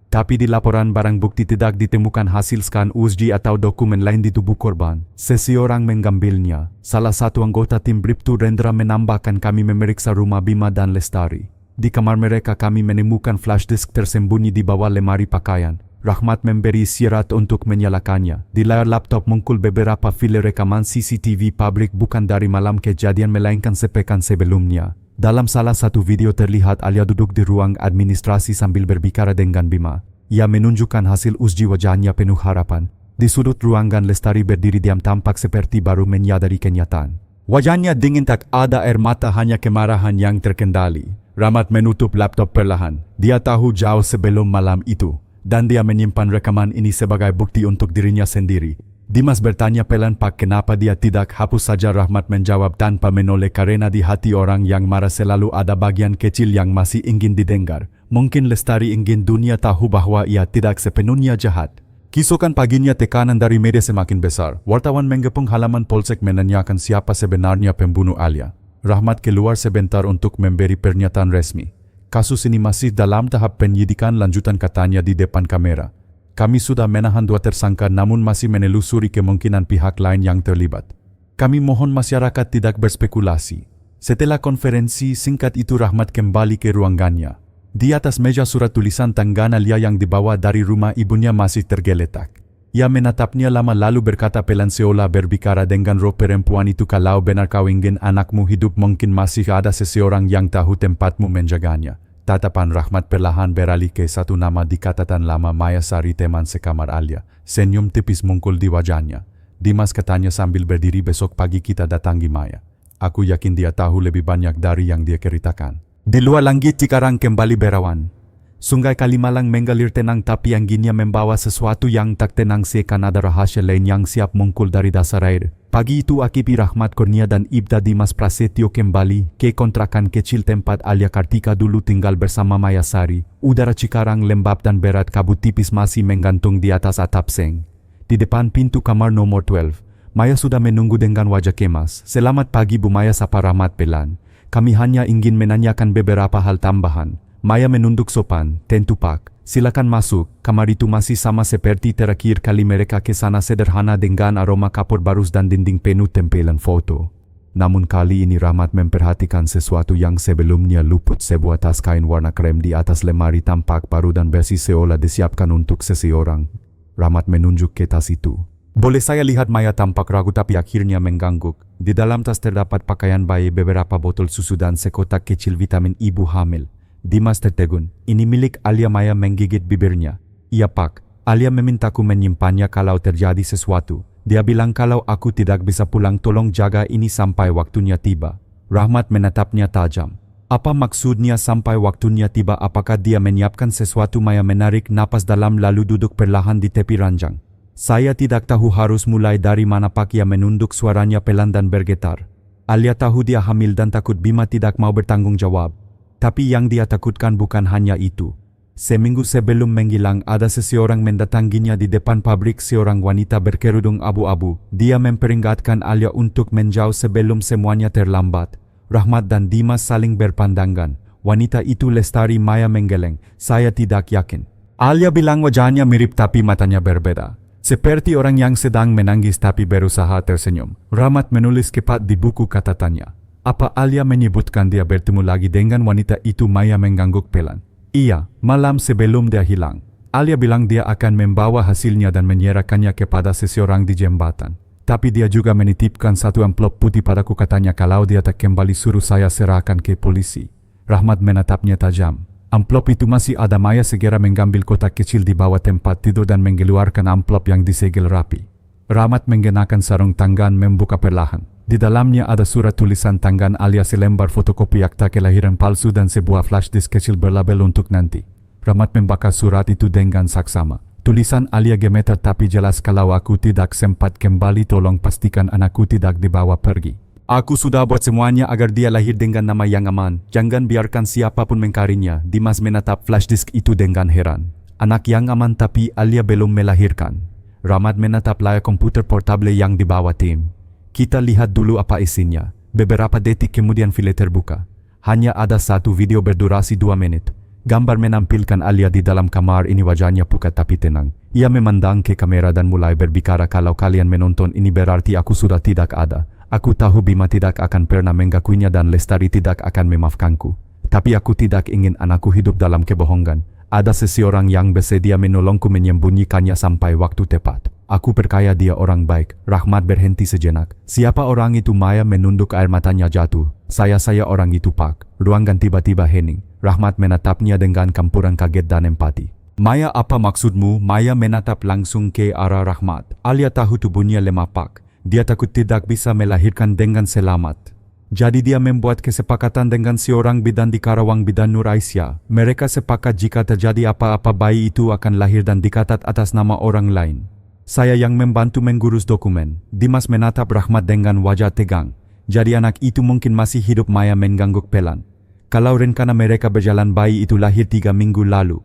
Tapi di laporan barang bukti tidak ditemukan hasil skan USG atau dokumen lain di tubuh korban. Seseorang mengambilnya. Salah satu anggota tim Bribtu Rendra menambahkan, "Kami memeriksa rumah Bima dan Lestari. Di kamar mereka kami menemukan flash disk tersembunyi di bawah lemari pakaian." Rahmat memberi isyarat untuk menyalakannya. Di layar laptop muncul beberapa file rekaman CCTV pabrik bukan dari malam kejadian melainkan sepekan sebelumnya. Dalam salah satu video terlihat Alia duduk di ruang administrasi sambil berbicara dengan Bima. Ia menunjukkan hasil uji, wajahnya penuh harapan. Di sudut ruangan, Lestari berdiri diam, tampak seperti baru menyadari kenyataan. Wajahnya dingin, tak ada air mata, hanya kemarahan yang terkendali. Rahmat menutup laptop perlahan. Dia tahu jauh sebelum malam itu. Dan dia menyimpan rekaman ini sebagai bukti untuk dirinya sendiri. Dimas bertanya pelan, "Pak, kenapa dia tidak hapus saja?" Rahmat menjawab tanpa menoleh, "Karena di hati orang yang marah selalu ada bagian kecil yang masih ingin didengar. Mungkin Lestari ingin dunia tahu bahwa ia tidak sepenuhnya jahat." Keesokan paginya tekanan dari media semakin besar. Wartawan menggepung halaman polsek menanyakan siapa sebenarnya pembunuh Alia. Rahmat keluar sebentar untuk memberi pernyataan resmi. "Kasus ini masih dalam tahap penyidikan lanjutan," katanya di depan kamera. "Kami sudah menahan 2 tersangka namun masih menelusuri kemungkinan pihak lain yang terlibat. Kami mohon masyarakat tidak berspekulasi." Setelah konferensi singkat itu, Rahmat kembali ke ruangannya. Di atas meja surat tulisan tangan Alia yang dibawa dari rumah ibunya masih tergeletak. Ia menatapnya lama lalu berkata pelan seolah berbicara dengan roh perempuan itu, "Kalau benar kau ingin anakmu hidup, mungkin masih ada seseorang yang tahu tempatmu menjaganya." Tatapan Rahmat perlahan beralih ke satu nama di catatan lama, Maya Sari, teman sekamar Alia. Senyum tipis muncul di wajahnya. "Dimas," katanya sambil berdiri, "besok pagi kita datangi Maya. Aku yakin dia tahu lebih banyak dari yang dia ceritakan." Di luar langit Cikarang kembali berawan. Sungai Kalimalang menggalir tenang, tapi anginnya membawa sesuatu yang tak tenang, seakan ada rahasia lain yang siap muncul dari dasar air. Pagi itu Akibi, Rahmat, Kurnia dan Ibda Dimas Prasetyo kembali ke kontrakan kecil tempat Alia Kartika dulu tinggal bersama Maya Sari. Udara Cikarang lembab dan berat, kabut tipis masih menggantung di atas atap seng. Di depan pintu kamar nomor 12, Maya sudah menunggu dengan wajah kemas. "Selamat pagi, Bu Maya," sapa Rahmat pelan. "Kami hanya ingin menanyakan beberapa hal tambahan." Maya menunduk sopan. "Tentu, Pak. Silakan masuk." Kamar itu masih sama seperti terakhir kali mereka ke sana, sederhana dengan aroma kapur barus dan dinding penuh tempelan foto. Namun kali ini Rahmat memperhatikan sesuatu yang sebelumnya luput. Sebuah tas kain warna krem di atas lemari tampak baru dan bersih, seolah disiapkan untuk seseorang. Rahmat menunjuk ke tas itu. "Boleh saya lihat?" Maya tampak ragu tapi akhirnya mengangguk. Di dalam tas terdapat pakaian bayi, beberapa botol susu dan sekotak kecil vitamin ibu hamil. Dimas tertegun. "Ini milik Alia?" Maya menggigit bibirnya. "Iya, Pak. Alia memintaku menyimpannya kalau terjadi sesuatu. Dia bilang kalau aku tidak bisa pulang, tolong jaga ini sampai waktunya tiba." Rahmat menatapnya tajam. "Apa maksudnya sampai waktunya tiba? Apakah dia menyiapkan sesuatu?" Maya menarik napas dalam lalu duduk perlahan di tepi ranjang. "Saya tidak tahu harus mulai dari mana, Pak." Ia menunduk, suaranya pelan dan bergetar. "Alia tahu dia hamil dan takut Bima tidak mau bertanggung jawab. Tapi yang dia takutkan bukan hanya itu. Seminggu sebelum menghilang ada seseorang mendatanginya di depan pabrik, seorang wanita berkerudung abu-abu. Dia memperingatkan Alia untuk menjauh sebelum semuanya terlambat. Rahmat dan Dimas saling berpandangan. Wanita itu Lestari Maya menggeleng. Saya tidak yakin. Alia bilang wajahnya mirip tapi matanya berbeda. Seperti orang yang sedang menangis tapi berusaha tersenyum. Rahmat menulis cepat di buku catatannya. Apa Alia menyebutkan dia bertemu lagi dengan wanita itu? Maya mengangguk pelan. Iya, malam sebelum dia hilang. Alia bilang dia akan membawa hasilnya dan menyerahkannya kepada seseorang di jembatan. Tapi dia juga menitipkan satu amplop putih padaku, katanya kalau dia tak kembali suruh saya serahkan ke polisi. Rahmat menatapnya tajam. Amplop itu masih ada. Maya segera mengambil kotak kecil di bawah tempat tidur dan mengeluarkan amplop yang disegel rapi. Rahmat mengenakan sarung tangan membuka perlahan. Di dalamnya ada surat tulisan tangan Alia, selembar fotokopi akta kelahiran palsu dan sebuah flash disk kecil berlabel untuk nanti. Rahmat membaca surat itu dengan saksama. Tulisan Alia gemetar tapi jelas, kalau aku tidak sempat kembali tolong pastikan anakku tidak dibawa pergi. Aku sudah buat semuanya agar dia lahir dengan nama yang aman. Jangan biarkan siapapun mengkarinya. Dimas menatap flash disk itu dengan heran. Anak yang aman tapi Alia belum melahirkan. Rahmat menatap layar komputer portable yang dibawa tim. Kita lihat dulu apa isinya. Beberapa detik kemudian file terbuka. Hanya ada satu video berdurasi 2 menit. Gambar menampilkan Alia di dalam kamar ini, wajahnya pucat tapi tenang. Ia memandang ke kamera dan mulai berbicara, kalau kalian menonton ini berarti aku sudah tidak ada. Aku tahu Bima tidak akan pernah mengakuinya dan Lestari tidak akan memaafkanku. Tapi aku tidak ingin anakku hidup dalam kebohongan. Ada seseorang yang bersedia menolongku menyembunyikannya sampai waktu tepat. Aku percaya dia orang baik. Rahmat berhenti sejenak. Siapa orang itu? Maya menunduk, air matanya jatuh. Saya orang itu, Pak. Ruangan tiba-tiba hening. Rahmat menatapnya dengan campuran kaget dan empati. Maya, apa maksudmu? Maya menatap langsung ke arah Rahmat. Alia tahu tubuhnya lemah, Pak. Dia takut tidak bisa melahirkan dengan selamat. Jadi dia membuat kesepakatan dengan seorang bidan di Karawang, bidan Nur Aisyah. Mereka sepakat jika terjadi apa-apa bayi itu akan lahir dan dicatat atas nama orang lain. Saya yang membantu mengurus dokumen. Dimas menatap Rahmat dengan wajah tegang. Jadi anak itu mungkin masih hidup? Maya mengangguk pelan. Kalau rencana mereka berjalan, bayi itu lahir 3 minggu lalu.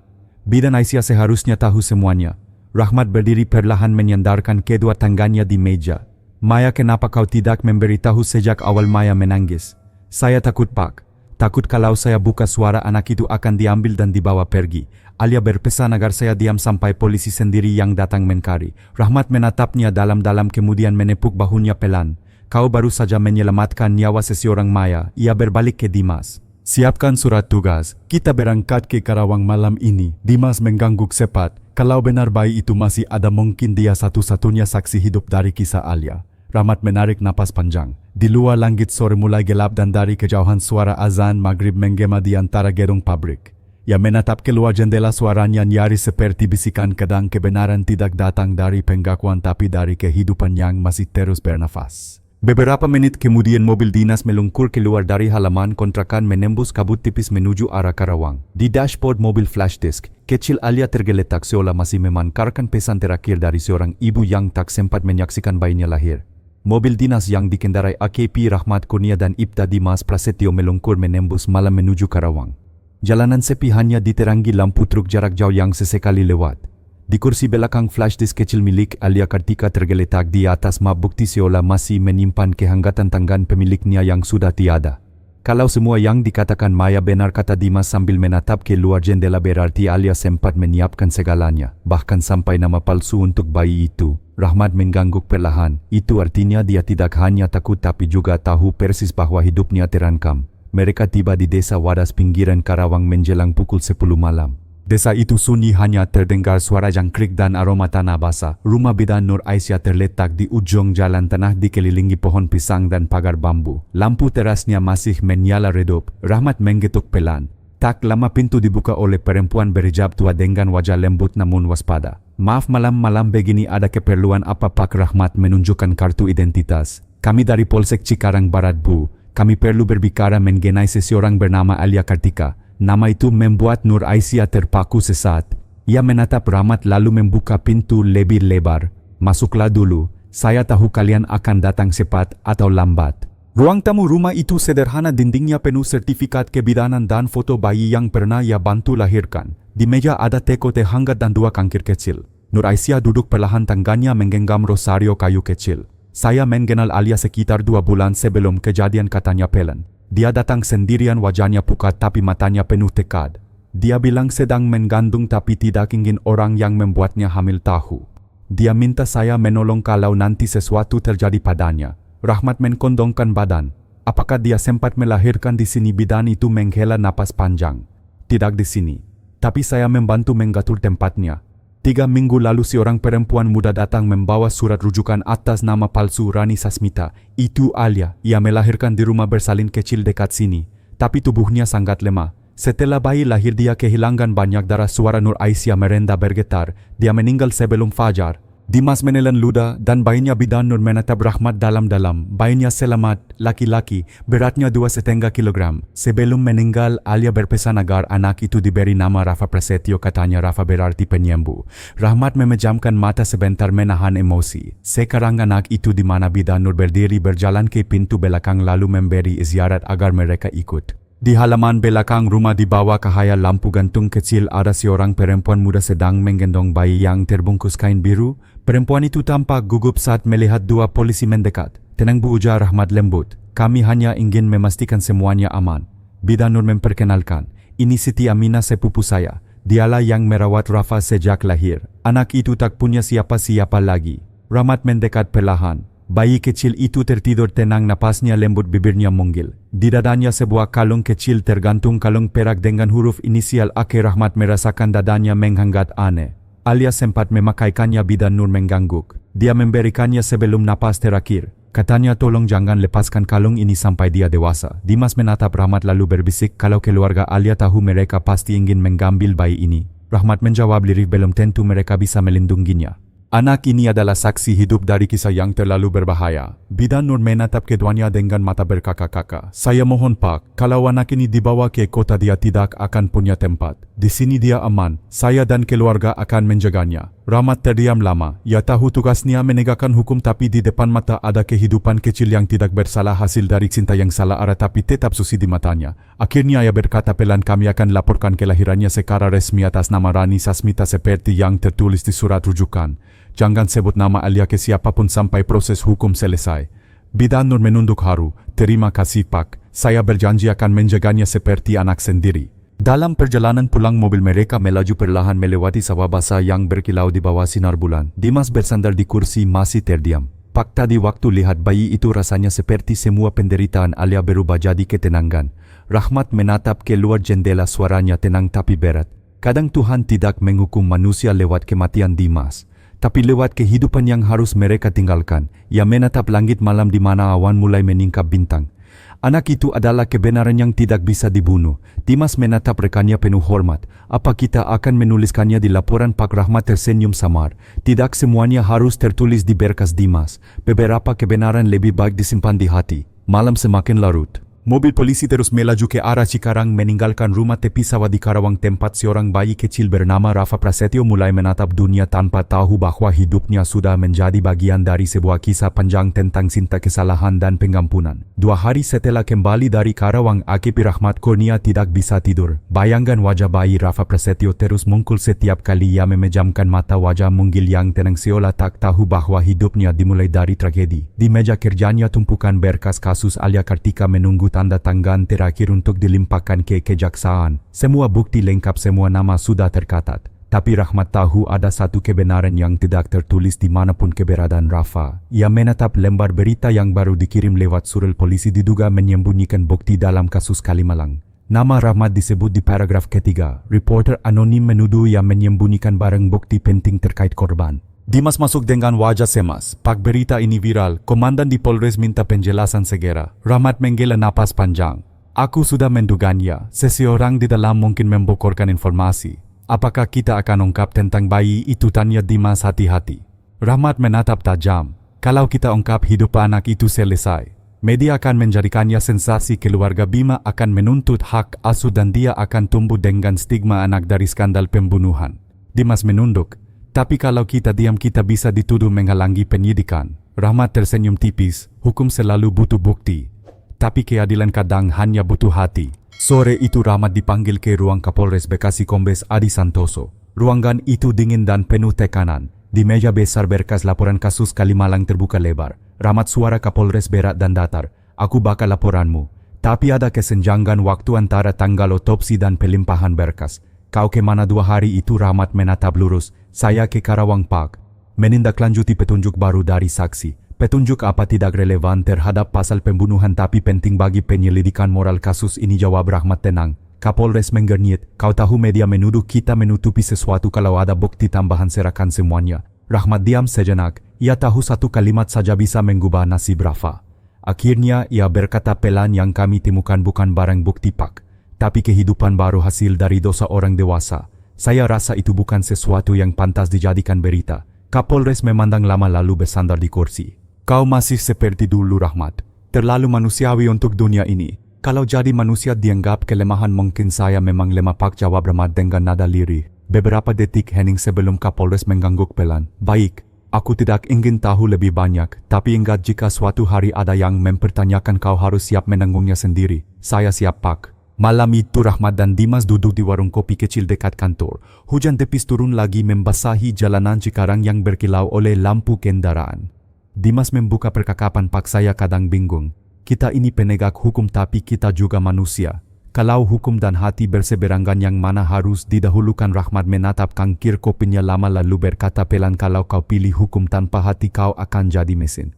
Bidan Aisyah seharusnya tahu semuanya. Rahmat berdiri perlahan menyandarkan kedua tangannya di meja. Maya, kenapa kau tidak memberitahu sejak awal? Maya menangis. Saya takut, Pak. Takut kalau saya buka suara anak itu akan diambil dan dibawa pergi. Alia berpesan agar saya diam sampai polisi sendiri yang datang mencari. Rahmat menatapnya dalam-dalam kemudian menepuk bahunya pelan. Kau baru saja menyelamatkan nyawa seseorang, Maya. Ia berbalik ke Dimas. Siapkan surat tugas. Kita berangkat ke Karawang malam ini. Dimas mengangguk cepat. Kalau benar bayi itu masih ada, mungkin dia satu-satunya saksi hidup dari kisah Alia. Rahmat menarik napas panjang. Di luar langit sore mulai gelap dan dari kejauhan suara azan maghrib menggema di antara gedung pabrik. Ia menatap keluar jendela, suaranya nyaris seperti bisikan. Kadang kebenaran tidak datang dari pengakuan tapi dari kehidupan yang masih terus bernafas. Beberapa menit kemudian mobil dinas melungkur keluar dari halaman kontrakan menembus kabut tipis menuju arah Karawang. Di dashboard mobil flash disk kecil Alia tergeletak seolah masih memancarkan pesan terakhir dari seorang ibu yang tak sempat menyaksikan bayinya lahir. Mobil dinas yang dikendarai AKP Rahmat Kurnia dan Ibda Dimas Prasetyo melungkur menembus malam menuju Karawang. Jalanan sepi hanya diterangi lampu truk jarak jauh yang sesekali lewat. Di kursi belakang flash disk kecil milik Alia Kartika tergeletak di atas map bukti seolah masih menyimpan kehangatan tangan pemiliknya yang sudah tiada. Kalau semua yang dikatakan Maya benar, kata Dimas sambil menatap keluar jendela, berarti Alia sempat menyiapkan segalanya, bahkan sampai nama palsu untuk bayi itu. Rahmat mengangguk perlahan. Itu artinya dia tidak hanya takut tapi juga tahu persis bahwa hidupnya terancam. Mereka tiba di desa Wadas pinggiran Karawang menjelang pukul 10 malam. Desa itu sunyi, hanya terdengar suara jangkrik dan aroma tanah basah. Rumah bidan Nur Aisyah terletak di ujung jalan tanah dikelilingi pohon pisang dan pagar bambu. Lampu terasnya masih menyala redup. Rahmat menggetuk pelan. Tak lama pintu dibuka oleh perempuan berhijab tua dengan wajah lembut namun waspada. Maaf, malam-malam begini ada keperluan apa, Pak? Rahmat menunjukkan kartu identitas. Kami dari Polsek Cikarang Barat, Bu. Kami perlu berbicara mengenai seseorang bernama Alia Kartika. Nama itu membuat Nur Aisyah terpaku sesaat. Ia menatap Rahmat lalu membuka pintu lebih lebar. Masuklah dulu. Saya tahu kalian akan datang cepat atau lambat. Ruang tamu rumah itu sederhana, dindingnya penuh sertifikat kebidanan dan foto bayi yang pernah ia bantu lahirkan. Di meja ada teko teh hangat dan 2 cangkir kecil. Nur Aisyah duduk perlahan, tangannya menggenggam rosario kayu kecil. Saya mengenal Alia sekitar 2 bulan sebelum kejadian, katanya pelan. Dia datang sendirian, wajahnya pucat tapi matanya penuh tekad. Dia bilang sedang mengandung tapi tidak ingin orang yang membuatnya hamil tahu. Dia minta saya menolong kalau nanti sesuatu terjadi padanya. Rahmat mengkondongkan badan. Apakah dia sempat melahirkan di sini? Bidan itu menghela napas panjang. Tidak di sini. Tapi saya membantu mengatur tempatnya. 3 minggu lalu seorang perempuan muda datang membawa surat rujukan atas nama palsu Rani Sasmita. Itu Alia. Ia melahirkan di rumah bersalin kecil dekat sini. Tapi tubuhnya sangat lemah. Setelah bayi lahir dia kehilangan banyak darah. Suara Nur Aisyah merendah bergetar. Dia meninggal sebelum fajar. Dimas menelan ludah dan bayinya. Bidan Nur menatap Rahmat dalam-dalam. Bayinya selamat, laki-laki, beratnya 2,5 kilogram. Sebelum meninggal, Alia berpesan agar anak itu diberi nama Rafa Prasetyo, katanya Rafa berarti penyembuh. Rahmat memejamkan mata sebentar menahan emosi. Sekarang anak itu di mana? Bidan Nur berdiri berjalan ke pintu belakang lalu memberi isyarat agar mereka ikut. Di halaman belakang rumah di bawah cahaya lampu gantung kecil ada seorang perempuan muda sedang menggendong bayi yang terbungkus kain biru. Perempuan itu tampak gugup saat melihat 2 polisi mendekat. Tenang Bu, ujar Rahmat lembut. Kami hanya ingin memastikan semuanya aman. Bidan Nur memperkenalkan. Ini Siti Aminah, sepupu saya. Dialah yang merawat Rafa sejak lahir. Anak itu tak punya siapa-siapa lagi. Rahmat mendekat perlahan. Bayi kecil itu tertidur tenang, napasnya lembut, bibirnya munggil. Di dadanya sebuah kalung kecil tergantung, kalung perak dengan huruf inisial AK. Rahmat merasakan dadanya menghangat aneh. Alia sempat memakaikannya. Bidan Nur mengangguk. Dia memberikannya sebelum napas terakhir. Katanya tolong jangan lepaskan kalung ini sampai dia dewasa. Dimas menatap Rahmat lalu berbisik, kalau keluarga Alia tahu mereka pasti ingin mengambil bayi ini. Rahmat menjawab lirih, belum tentu mereka bisa melindunginya. Anak ini adalah saksi hidup dari kisah yang terlalu berbahaya. Bidan Nur menatap keduanya dengan mata berkakak-kakak. Saya mohon Pak, kalau anak ini dibawa ke kota dia tidak akan punya tempat. Di sini dia aman. Saya dan keluarga akan menjaganya. Rahmat terdiam lama. Ia tahu tugasnya menegakkan hukum, tapi di depan mata ada kehidupan kecil yang tidak bersalah, hasil dari cinta yang salah arah tapi tetap suci di matanya. Akhirnya ia berkata pelan, kami akan laporkan kelahirannya secara resmi atas nama Rani Sasmita seperti yang tertulis di surat rujukan. Jangan sebut nama Alia ke siapapun sampai proses hukum selesai. Bidan Nur menunduk haru. Terima kasih Pak. Saya berjanji akan menjaganya seperti anak sendiri. Dalam perjalanan pulang mobil mereka melaju perlahan melewati sawah basah yang berkilau di bawah sinar bulan. Dimas bersandar di kursi masih terdiam. Pak, tadi waktu lihat bayi itu rasanya seperti semua penderitaan Alia berubah jadi ketenangan. Rahmat menatap keluar jendela, suaranya tenang tapi berat. Kadang Tuhan tidak menghukum manusia lewat kematian Dimas, tapi lewat kehidupan yang harus mereka tinggalkan. Ia menatap langit malam di mana awan mulai meningkap bintang. Anak itu adalah kebenaran yang tidak bisa dibunuh. Dimas menatap rekannya penuh hormat. Apa kita akan menuliskannya di laporan? Pak. Rahmat tersenyum samar. Tidak semuanya harus tertulis di berkas Dimas. Beberapa kebenaran lebih baik disimpan di hati. Malam semakin larut. Mobil polisi terus melaju ke arah Cikarang meninggalkan rumah tepi sawah di Karawang tempat seorang bayi kecil bernama Rafa Prasetyo mulai menatap dunia tanpa tahu bahwa hidupnya sudah menjadi bagian dari sebuah kisah panjang tentang cinta, kesalahan dan pengampunan. 2 hari setelah kembali dari Karawang, AKP Rahmat Kurnia tidak bisa tidur. Bayangan wajah bayi Rafa Prasetyo terus muncul setiap kali ia memejamkan mata, wajah munggil yang tenang seolah tak tahu bahwa hidupnya dimulai dari tragedi. Di meja kerjanya tumpukan berkas kasus Alia Kartika menunggu tanda tangan terakhir untuk dilimpahkan ke kejaksaan. Semua bukti lengkap, semua nama sudah tercatat. Tapi Rahmat tahu ada satu kebenaran yang tidak tertulis dimanapun keberadaan Rafa. Ia menatap lembar berita yang baru dikirim lewat surel polisi diduga menyembunyikan bukti dalam kasus Kalimalang. Nama Rahmat disebut di paragraf ketiga. Reporter anonim menuduh ia menyembunyikan barang bukti penting terkait korban. Dimas masuk dengan wajah cemas. Pak, berita ini viral. Komandan di Polres minta penjelasan segera. Rahmat menghela napas panjang. Aku sudah menduganya. Seseorang di dalam mungkin membocorkan informasi. Apakah kita akan ungkap tentang bayi itu? Tanya Dimas hati-hati. Rahmat menatap tajam. Kalau kita ungkap hidup anak itu selesai. Media akan menjadikannya sensasi, keluarga Bima akan menuntut hak asuh dan dia akan tumbuh dengan stigma anak dari skandal pembunuhan. Dimas menunduk. Tapi kalau kita diam kita bisa dituduh menghalangi penyidikan. Rahmat tersenyum tipis. Hukum selalu butuh bukti. Tapi keadilan kadang hanya butuh hati. Sore itu Rahmat dipanggil ke ruang Kapolres Bekasi Kombes Adi Santoso. Ruangan itu dingin dan penuh tekanan. Di meja besar berkas laporan kasus Kalimalang terbuka lebar. Rahmat, suara Kapolres berat dan datar. Aku bakal laporanmu. Tapi ada kesenjangan waktu antara tanggal otopsi dan pelimpahan berkas. Kau kemana 2 hari itu? Rahmat menatap lurus. Saya ke Karawang Park. Menindaklanjuti petunjuk baru dari saksi. Petunjuk apa tidak relevan terhadap pasal pembunuhan tapi penting bagi penyelidikan moral kasus ini, jawab Rahmat tenang. Kapolres menggernyit. Kau tahu media menuduh kita menutupi sesuatu, kalau ada bukti tambahan serahkan semuanya. Rahmat diam sejenak. Ia tahu satu kalimat saja bisa mengubah nasib Rafa. Akhirnya ia berkata pelan, yang kami temukan bukan barang bukti Pak, tapi kehidupan baru hasil dari dosa orang dewasa. Saya rasa itu bukan sesuatu yang pantas dijadikan berita. Kapolres memandang lama lalu bersandar di kursi. Kau masih seperti dulu Rahmat. Terlalu manusiawi untuk dunia ini. Kalau jadi manusia dianggap kelemahan, mungkin saya memang lemah Pak, jawab Rahmat dengan nada lirih. Beberapa detik hening sebelum Kapolres mengangguk pelan. Baik, aku tidak ingin tahu lebih banyak, tapi ingat jika suatu hari ada yang mempertanyakan, kau harus siap menanggungnya sendiri. Saya siap Pak. Malam itu Rahmat dan Dimas duduk di warung kopi kecil dekat kantor. Hujan tepis turun lagi membasahi jalanan Cikarang yang berkilau oleh lampu kendaraan. Dimas membuka percakapan. Pak, saya kadang bingung. Kita ini penegak hukum tapi kita juga manusia. Kalau hukum dan hati berseberangan, yang mana harus didahulukan? Rahmat menatap cangkir kopinya lama lalu berkata pelan, kalau kau pilih hukum tanpa hati kau akan jadi mesin.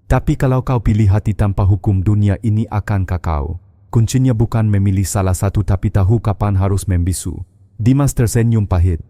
Tapi kalau kau pilih hati tanpa hukum, dunia ini akan kakau. Kuncinya bukan memilih salah satu tapi tahu kapan harus membisu. Dimas tersenyum pahit.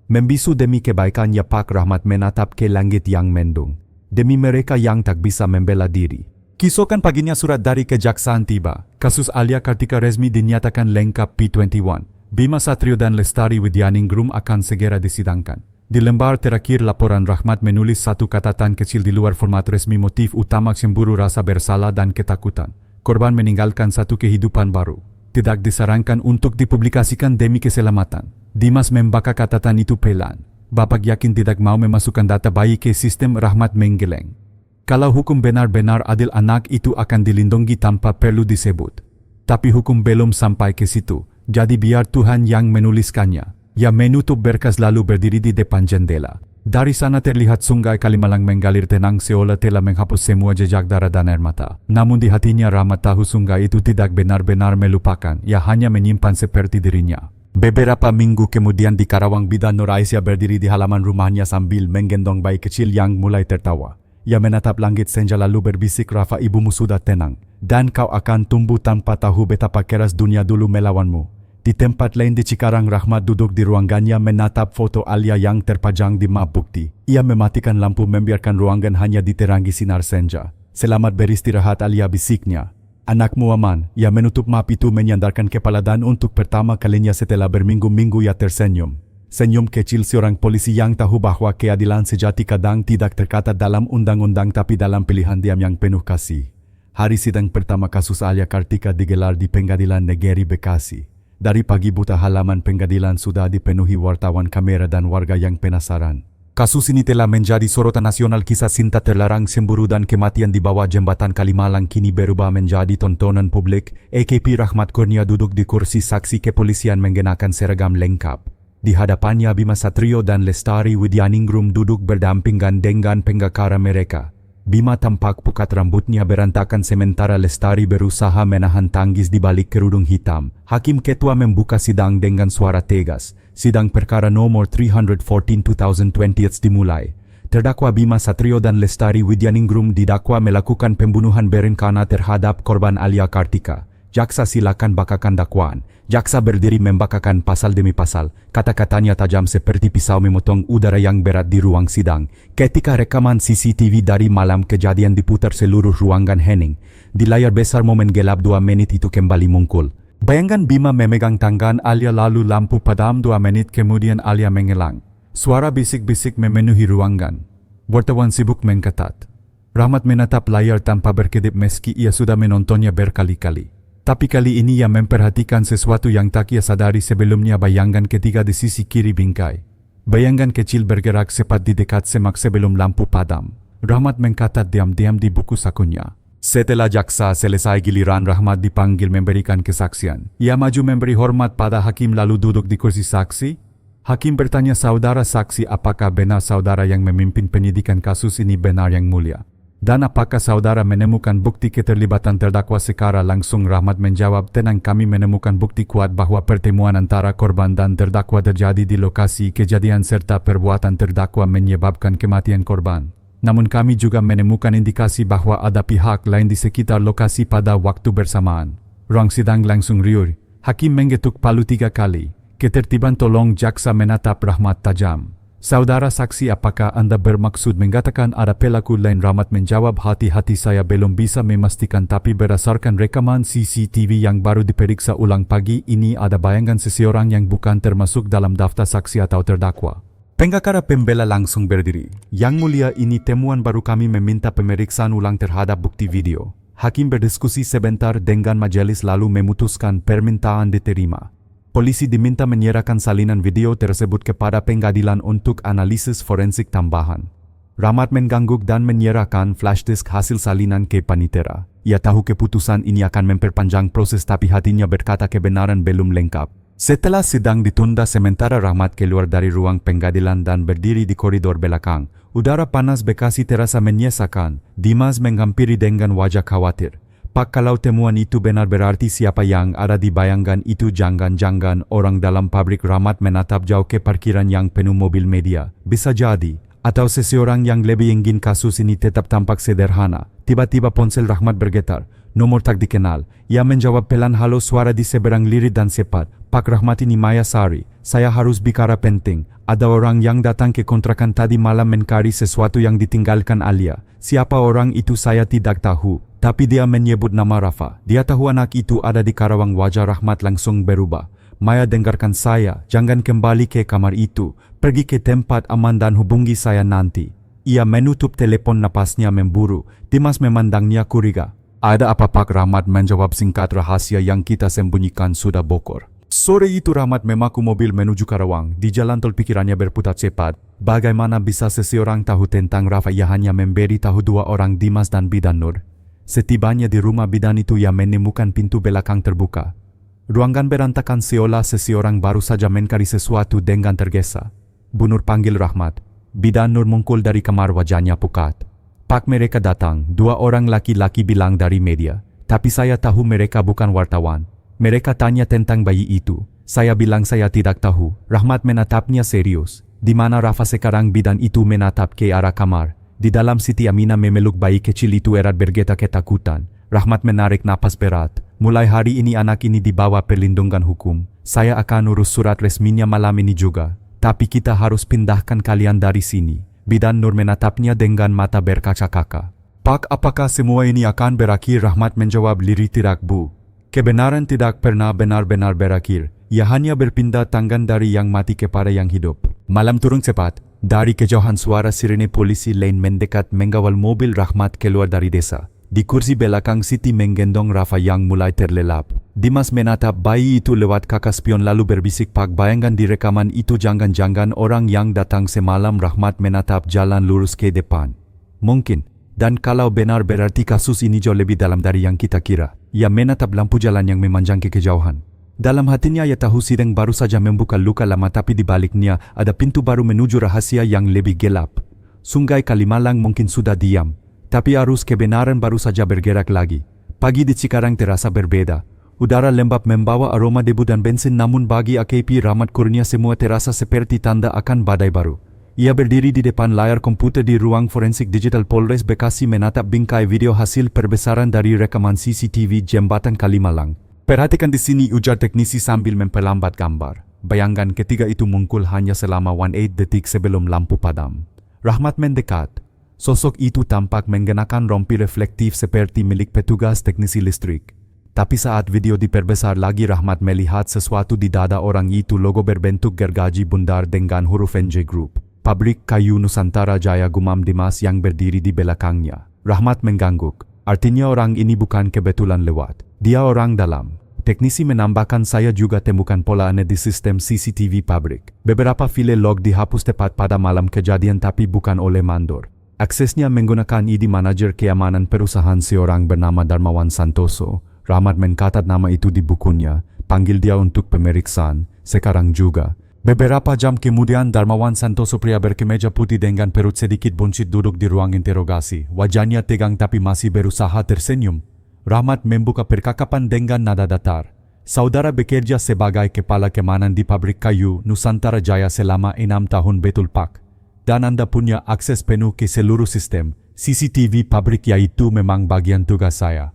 Membisu demi kebaikan ya Pak. Rahmat menatap ke langit yang mendung. Demi mereka yang tak bisa membela diri. Keesokan paginya surat dari kejaksaan tiba. Kasus Alia Kartika resmi dinyatakan lengkap P21. Bima Satrio dan Lestari Widyaningrum akan segera disidangkan. Di lembar terakhir laporan, Rahmat menulis satu catatan kecil di luar format resmi. Motif utama cemburu, rasa bersalah dan ketakutan. Korban meninggalkan satu kehidupan baru. Tidak disarankan untuk dipublikasikan demi keselamatan. Dimas membaca catatan itu pelan. Bapak yakin tidak mau memasukkan data bayi ke sistem? Rahmat menggeleng. Kalau hukum benar-benar adil, anak itu akan dilindungi tanpa perlu disebut. Tapi hukum belum sampai ke situ, jadi biar Tuhan yang menuliskannya. Ia menutup berkas lalu berdiri di depan jendela. Dari sana terlihat sungai Kalimalang mengalir tenang seolah telah menghapus semua jejak darah dan air mata. Namun di hatinya Rahmat tahu sungai itu tidak benar-benar melupakan, ia hanya menyimpan seperti dirinya. Beberapa minggu kemudian di Karawang, bidan Nur Aisyah berdiri di halaman rumahnya sambil menggendong bayi kecil yang mulai tertawa. Ia menatap langit senja lalu berbisik, Rafa, ibumu sudah tenang. Dan kau akan tumbuh tanpa tahu betapa keras dunia dulu melawanmu. Di tempat lain di Cikarang, Rahmat duduk di ruangannya menatap foto Alia yang terpajang di map bukti. Ia mematikan lampu membiarkan ruangan hanya diterangi sinar senja. Selamat beristirahat Alia, bisiknya. Anakmu aman. Ia menutup map itu menyandarkan kepala dan untuk pertama kalinya setelah berminggu-minggu ia tersenyum. Senyum kecil seorang polisi yang tahu bahwa keadilan sejati kadang tidak terkata dalam undang-undang tapi dalam pilihan diam yang penuh kasih. Hari sidang pertama kasus Alia Kartika digelar di Pengadilan Negeri Bekasi. Dari pagi buta halaman pengadilan sudah dipenuhi wartawan, kamera dan warga yang penasaran. Kasus ini telah menjadi sorotan nasional. Kisah cinta terlarang, cemburu dan kematian di bawah jembatan Kalimalang kini berubah menjadi tontonan publik. AKP Rahmat Kurnia duduk di kursi saksi kepolisian mengenakan seragam lengkap. Di hadapannya Bima Satrio dan Lestari Widyaningrum duduk berdampingan dengan pengacara mereka. Bima tampak pucat, rambutnya berantakan sementara Lestari berusaha menahan tangis di balik kerudung hitam. Hakim ketua membuka sidang dengan suara tegas. Sidang perkara nomor 314/2020 dimulai. Terdakwa Bima Satrio dan Lestari Widyaningrum didakwa melakukan pembunuhan berencana terhadap korban Alia Kartika. Jaksa silakan bacakan dakwaan. Jaksa berdiri membacakan pasal demi pasal. Kata-katanya tajam seperti pisau memotong udara yang berat di ruang sidang. Ketika rekaman CCTV dari malam kejadian diputar seluruh ruangan hening, di layar besar momen gelap 2 menit itu kembali muncul. Bayangkan Bima memegang tangan Alia lalu lampu padam 2 menit kemudian Alia menghilang. Suara bisik-bisik memenuhi ruangan. Wartawan sibuk mencatat. Rahmat menatap layar tanpa berkedip meski ia sudah menontonnya berkali-kali. Tapi kali ini ia memperhatikan sesuatu yang tak ia sadari sebelumnya. Bayangan ketiga di sisi kiri bingkai. Bayangan kecil bergerak cepat di dekat semak sebelum lampu padam. Rahmat mencatat diam-diam di buku sakunya. Setelah jaksa selesai giliran Rahmat dipanggil memberikan kesaksian. Ia maju memberi hormat pada hakim lalu duduk di kursi saksi. Hakim bertanya saudara saksi apakah benar saudara yang memimpin penyidikan kasus ini benar yang mulia. Dan apakah saudara menemukan bukti keterlibatan terdakwa secara langsung? Rahmat menjawab, tenang, kami menemukan bukti kuat bahwa pertemuan antara korban dan terdakwa terjadi di lokasi kejadian serta perbuatan terdakwa menyebabkan kematian korban. Namun kami juga menemukan indikasi bahwa ada pihak lain di sekitar lokasi pada waktu bersamaan. Ruang sidang langsung riuh. Hakim mengetuk palu 3 kali. Ketertiban tolong jaksa menatap Rahmat tajam. Saudara saksi, apakah Anda bermaksud mengatakan ada pelaku lain? Rahmat menjawab, hati-hati, saya belum bisa memastikan, tapi berdasarkan rekaman CCTV yang baru diperiksa ulang pagi ini ada bayangan seseorang yang bukan termasuk dalam daftar saksi atau terdakwa. Pengacara pembela langsung berdiri. Yang mulia, ini temuan baru, kami meminta pemeriksaan ulang terhadap bukti video. Hakim berdiskusi sebentar dengan majelis lalu memutuskan permintaan diterima. Polisi diminta menyerahkan salinan video tersebut kepada pengadilan untuk analisis forensik tambahan. Rahmat mengangguk dan menyerahkan flash disk hasil salinan ke panitera. Ia tahu keputusan ini akan memperpanjang proses, tapi hatinya berkata kebenaran belum lengkap. Setelah sidang ditunda sementara, Rahmat keluar dari ruang pengadilan dan berdiri di koridor belakang. Udara panas Bekasi terasa menyesakan. Dimas menghampiri dengan wajah khawatir. Pak, kalau temuan itu benar berarti siapa yang ada di bayangan itu jangan-jangan orang dalam pabrik? Rahmat menatap jauh ke parkiran yang penuh mobil media. Bisa jadi. Atau seseorang yang lebih ingin kasus ini tetap tampak sederhana. Tiba-tiba ponsel Rahmat bergetar. Nomor tak dikenal. Ia menjawab pelan, halo, suara di seberang lirik dan cepat. Pak Rahmat, ini Maya Sari. Saya harus bicara penting. Ada orang yang datang ke kontrakan tadi malam mencari sesuatu yang ditinggalkan Alia. Siapa orang itu saya tidak tahu. Tapi dia menyebut nama Rafa. Dia tahu anak itu ada di Karawang. Wajah Rahmat langsung berubah. Maya, dengarkan saya. Jangan kembali ke kamar itu. Pergi ke tempat aman dan hubungi saya nanti. Ia menutup telepon, napasnya memburu. Dimas memandangnya curiga. Ada apa, Pak? Rahmat menjawab singkat, rahasia yang kita sembunyikan sudah bocor. Sore itu Rahmat memaku mobil menuju Karawang. Di jalan tol pikirannya berputar cepat. Bagaimana bisa seseorang tahu tentang Rafa? Ia hanya memberi tahu 2 orang, Dimas dan Bidan Nur. Setibanya di rumah Bidan itu ia menemukan pintu belakang terbuka. Ruangan berantakan seolah seseorang baru saja mencari sesuatu dengan tergesa. Bu Nur, panggil Rahmat. Bidan Nur mungkul dari kamar, wajahnya pucat. Pak, mereka datang. 2 orang laki-laki bilang dari media. Tapi saya tahu mereka bukan wartawan. Mereka tanya tentang bayi itu. Saya bilang saya tidak tahu. Rahmat menatapnya serius. Di mana Rafa sekarang? Bidan itu menatap ke arah kamar. Di dalam Siti Amina memeluk bayi kecil itu erat bergetar ketakutan. Rahmat menarik napas berat. Mulai hari ini anak ini dibawa perlindungan hukum. Saya akan urus surat resminya malam ini juga. Tapi kita harus pindahkan kalian dari sini. Bidan Nur menatapnya dengan mata berkaca-kaca. Pak, apakah semua ini akan berakhir? Rahmat menjawab lirih, tidak, Bu. Kebenaran tidak pernah benar-benar berakhir. Ia hanya berpindah tangan dari yang mati kepada yang hidup. Malam turun cepat. Dari kejauhan suara sirene polisi lain mendekat mengawal mobil Rahmat keluar dari desa. Di kursi belakang Siti menggendong Rafa yang mulai terlelap. Dimas menatap bayi itu lewat kakak spion lalu berbisik, Pak, bayangan di rekaman itu jangan-jangan orang yang datang semalam? Rahmat menatap jalan lurus ke depan. Mungkin. Dan kalau benar berarti kasus ini jauh lebih dalam dari yang kita kira. Ia menatap lampu jalan yang memanjang ke kejauhan. Dalam hatinya ia tahu sidang baru saja membuka luka lama, tapi di baliknya ada pintu baru menuju rahasia yang lebih gelap. Sungai Kalimalang mungkin sudah diam, tapi arus kebenaran baru saja bergerak lagi. Pagi di Cikarang terasa berbeda. Udara lembab membawa aroma debu dan bensin, namun bagi AKP Rahmat Kurnia semua terasa seperti tanda akan badai baru. Ia berdiri di depan layar komputer di ruang forensik digital Polres Bekasi menatap bingkai video hasil perbesaran dari rekaman CCTV Jembatan Kalimalang. Perhatikan di sini, ujar teknisi sambil memperlambat gambar. Bayangan ketiga itu muncul hanya selama 18 detik sebelum lampu padam. Rahmat mendekat. Sosok itu tampak mengenakan rompi reflektif seperti milik petugas teknisi listrik. Tapi saat video diperbesar lagi, Rahmat melihat sesuatu di dada orang itu, logo berbentuk gergaji bundar dengan huruf NJ Group. Pabrik kayu Nusantara Jaya, gumam Dimas yang berdiri di belakangnya. Rahmat mengangguk. Artinya orang ini bukan kebetulan lewat. Dia orang dalam. Teknisi menambahkan, saya juga temukan pola aneh di sistem CCTV pabrik. Beberapa file log dihapus tepat pada malam kejadian tapi bukan oleh mandor. Aksesnya menggunakan ID manajer keamanan perusahaan seorang bernama Darmawan Santoso. Rahmat mencatat nama itu di bukunya, panggil dia untuk pemeriksaan, sekarang juga. Beberapa jam kemudian Darmawan Santoso, pria berkemeja putih dengan perut sedikit buncit, duduk di ruang interogasi. Wajahnya tegang tapi masih berusaha tersenyum. Rahmat membuka percakapan dengan nada datar. Saudara bekerja sebagai kepala keamanan di pabrik kayu Nusantara Jaya selama 6 tahun, betul Pak? Dan Anda punya akses penuh ke seluruh sistem CCTV pabrik, yaitu memang bagian tugas saya.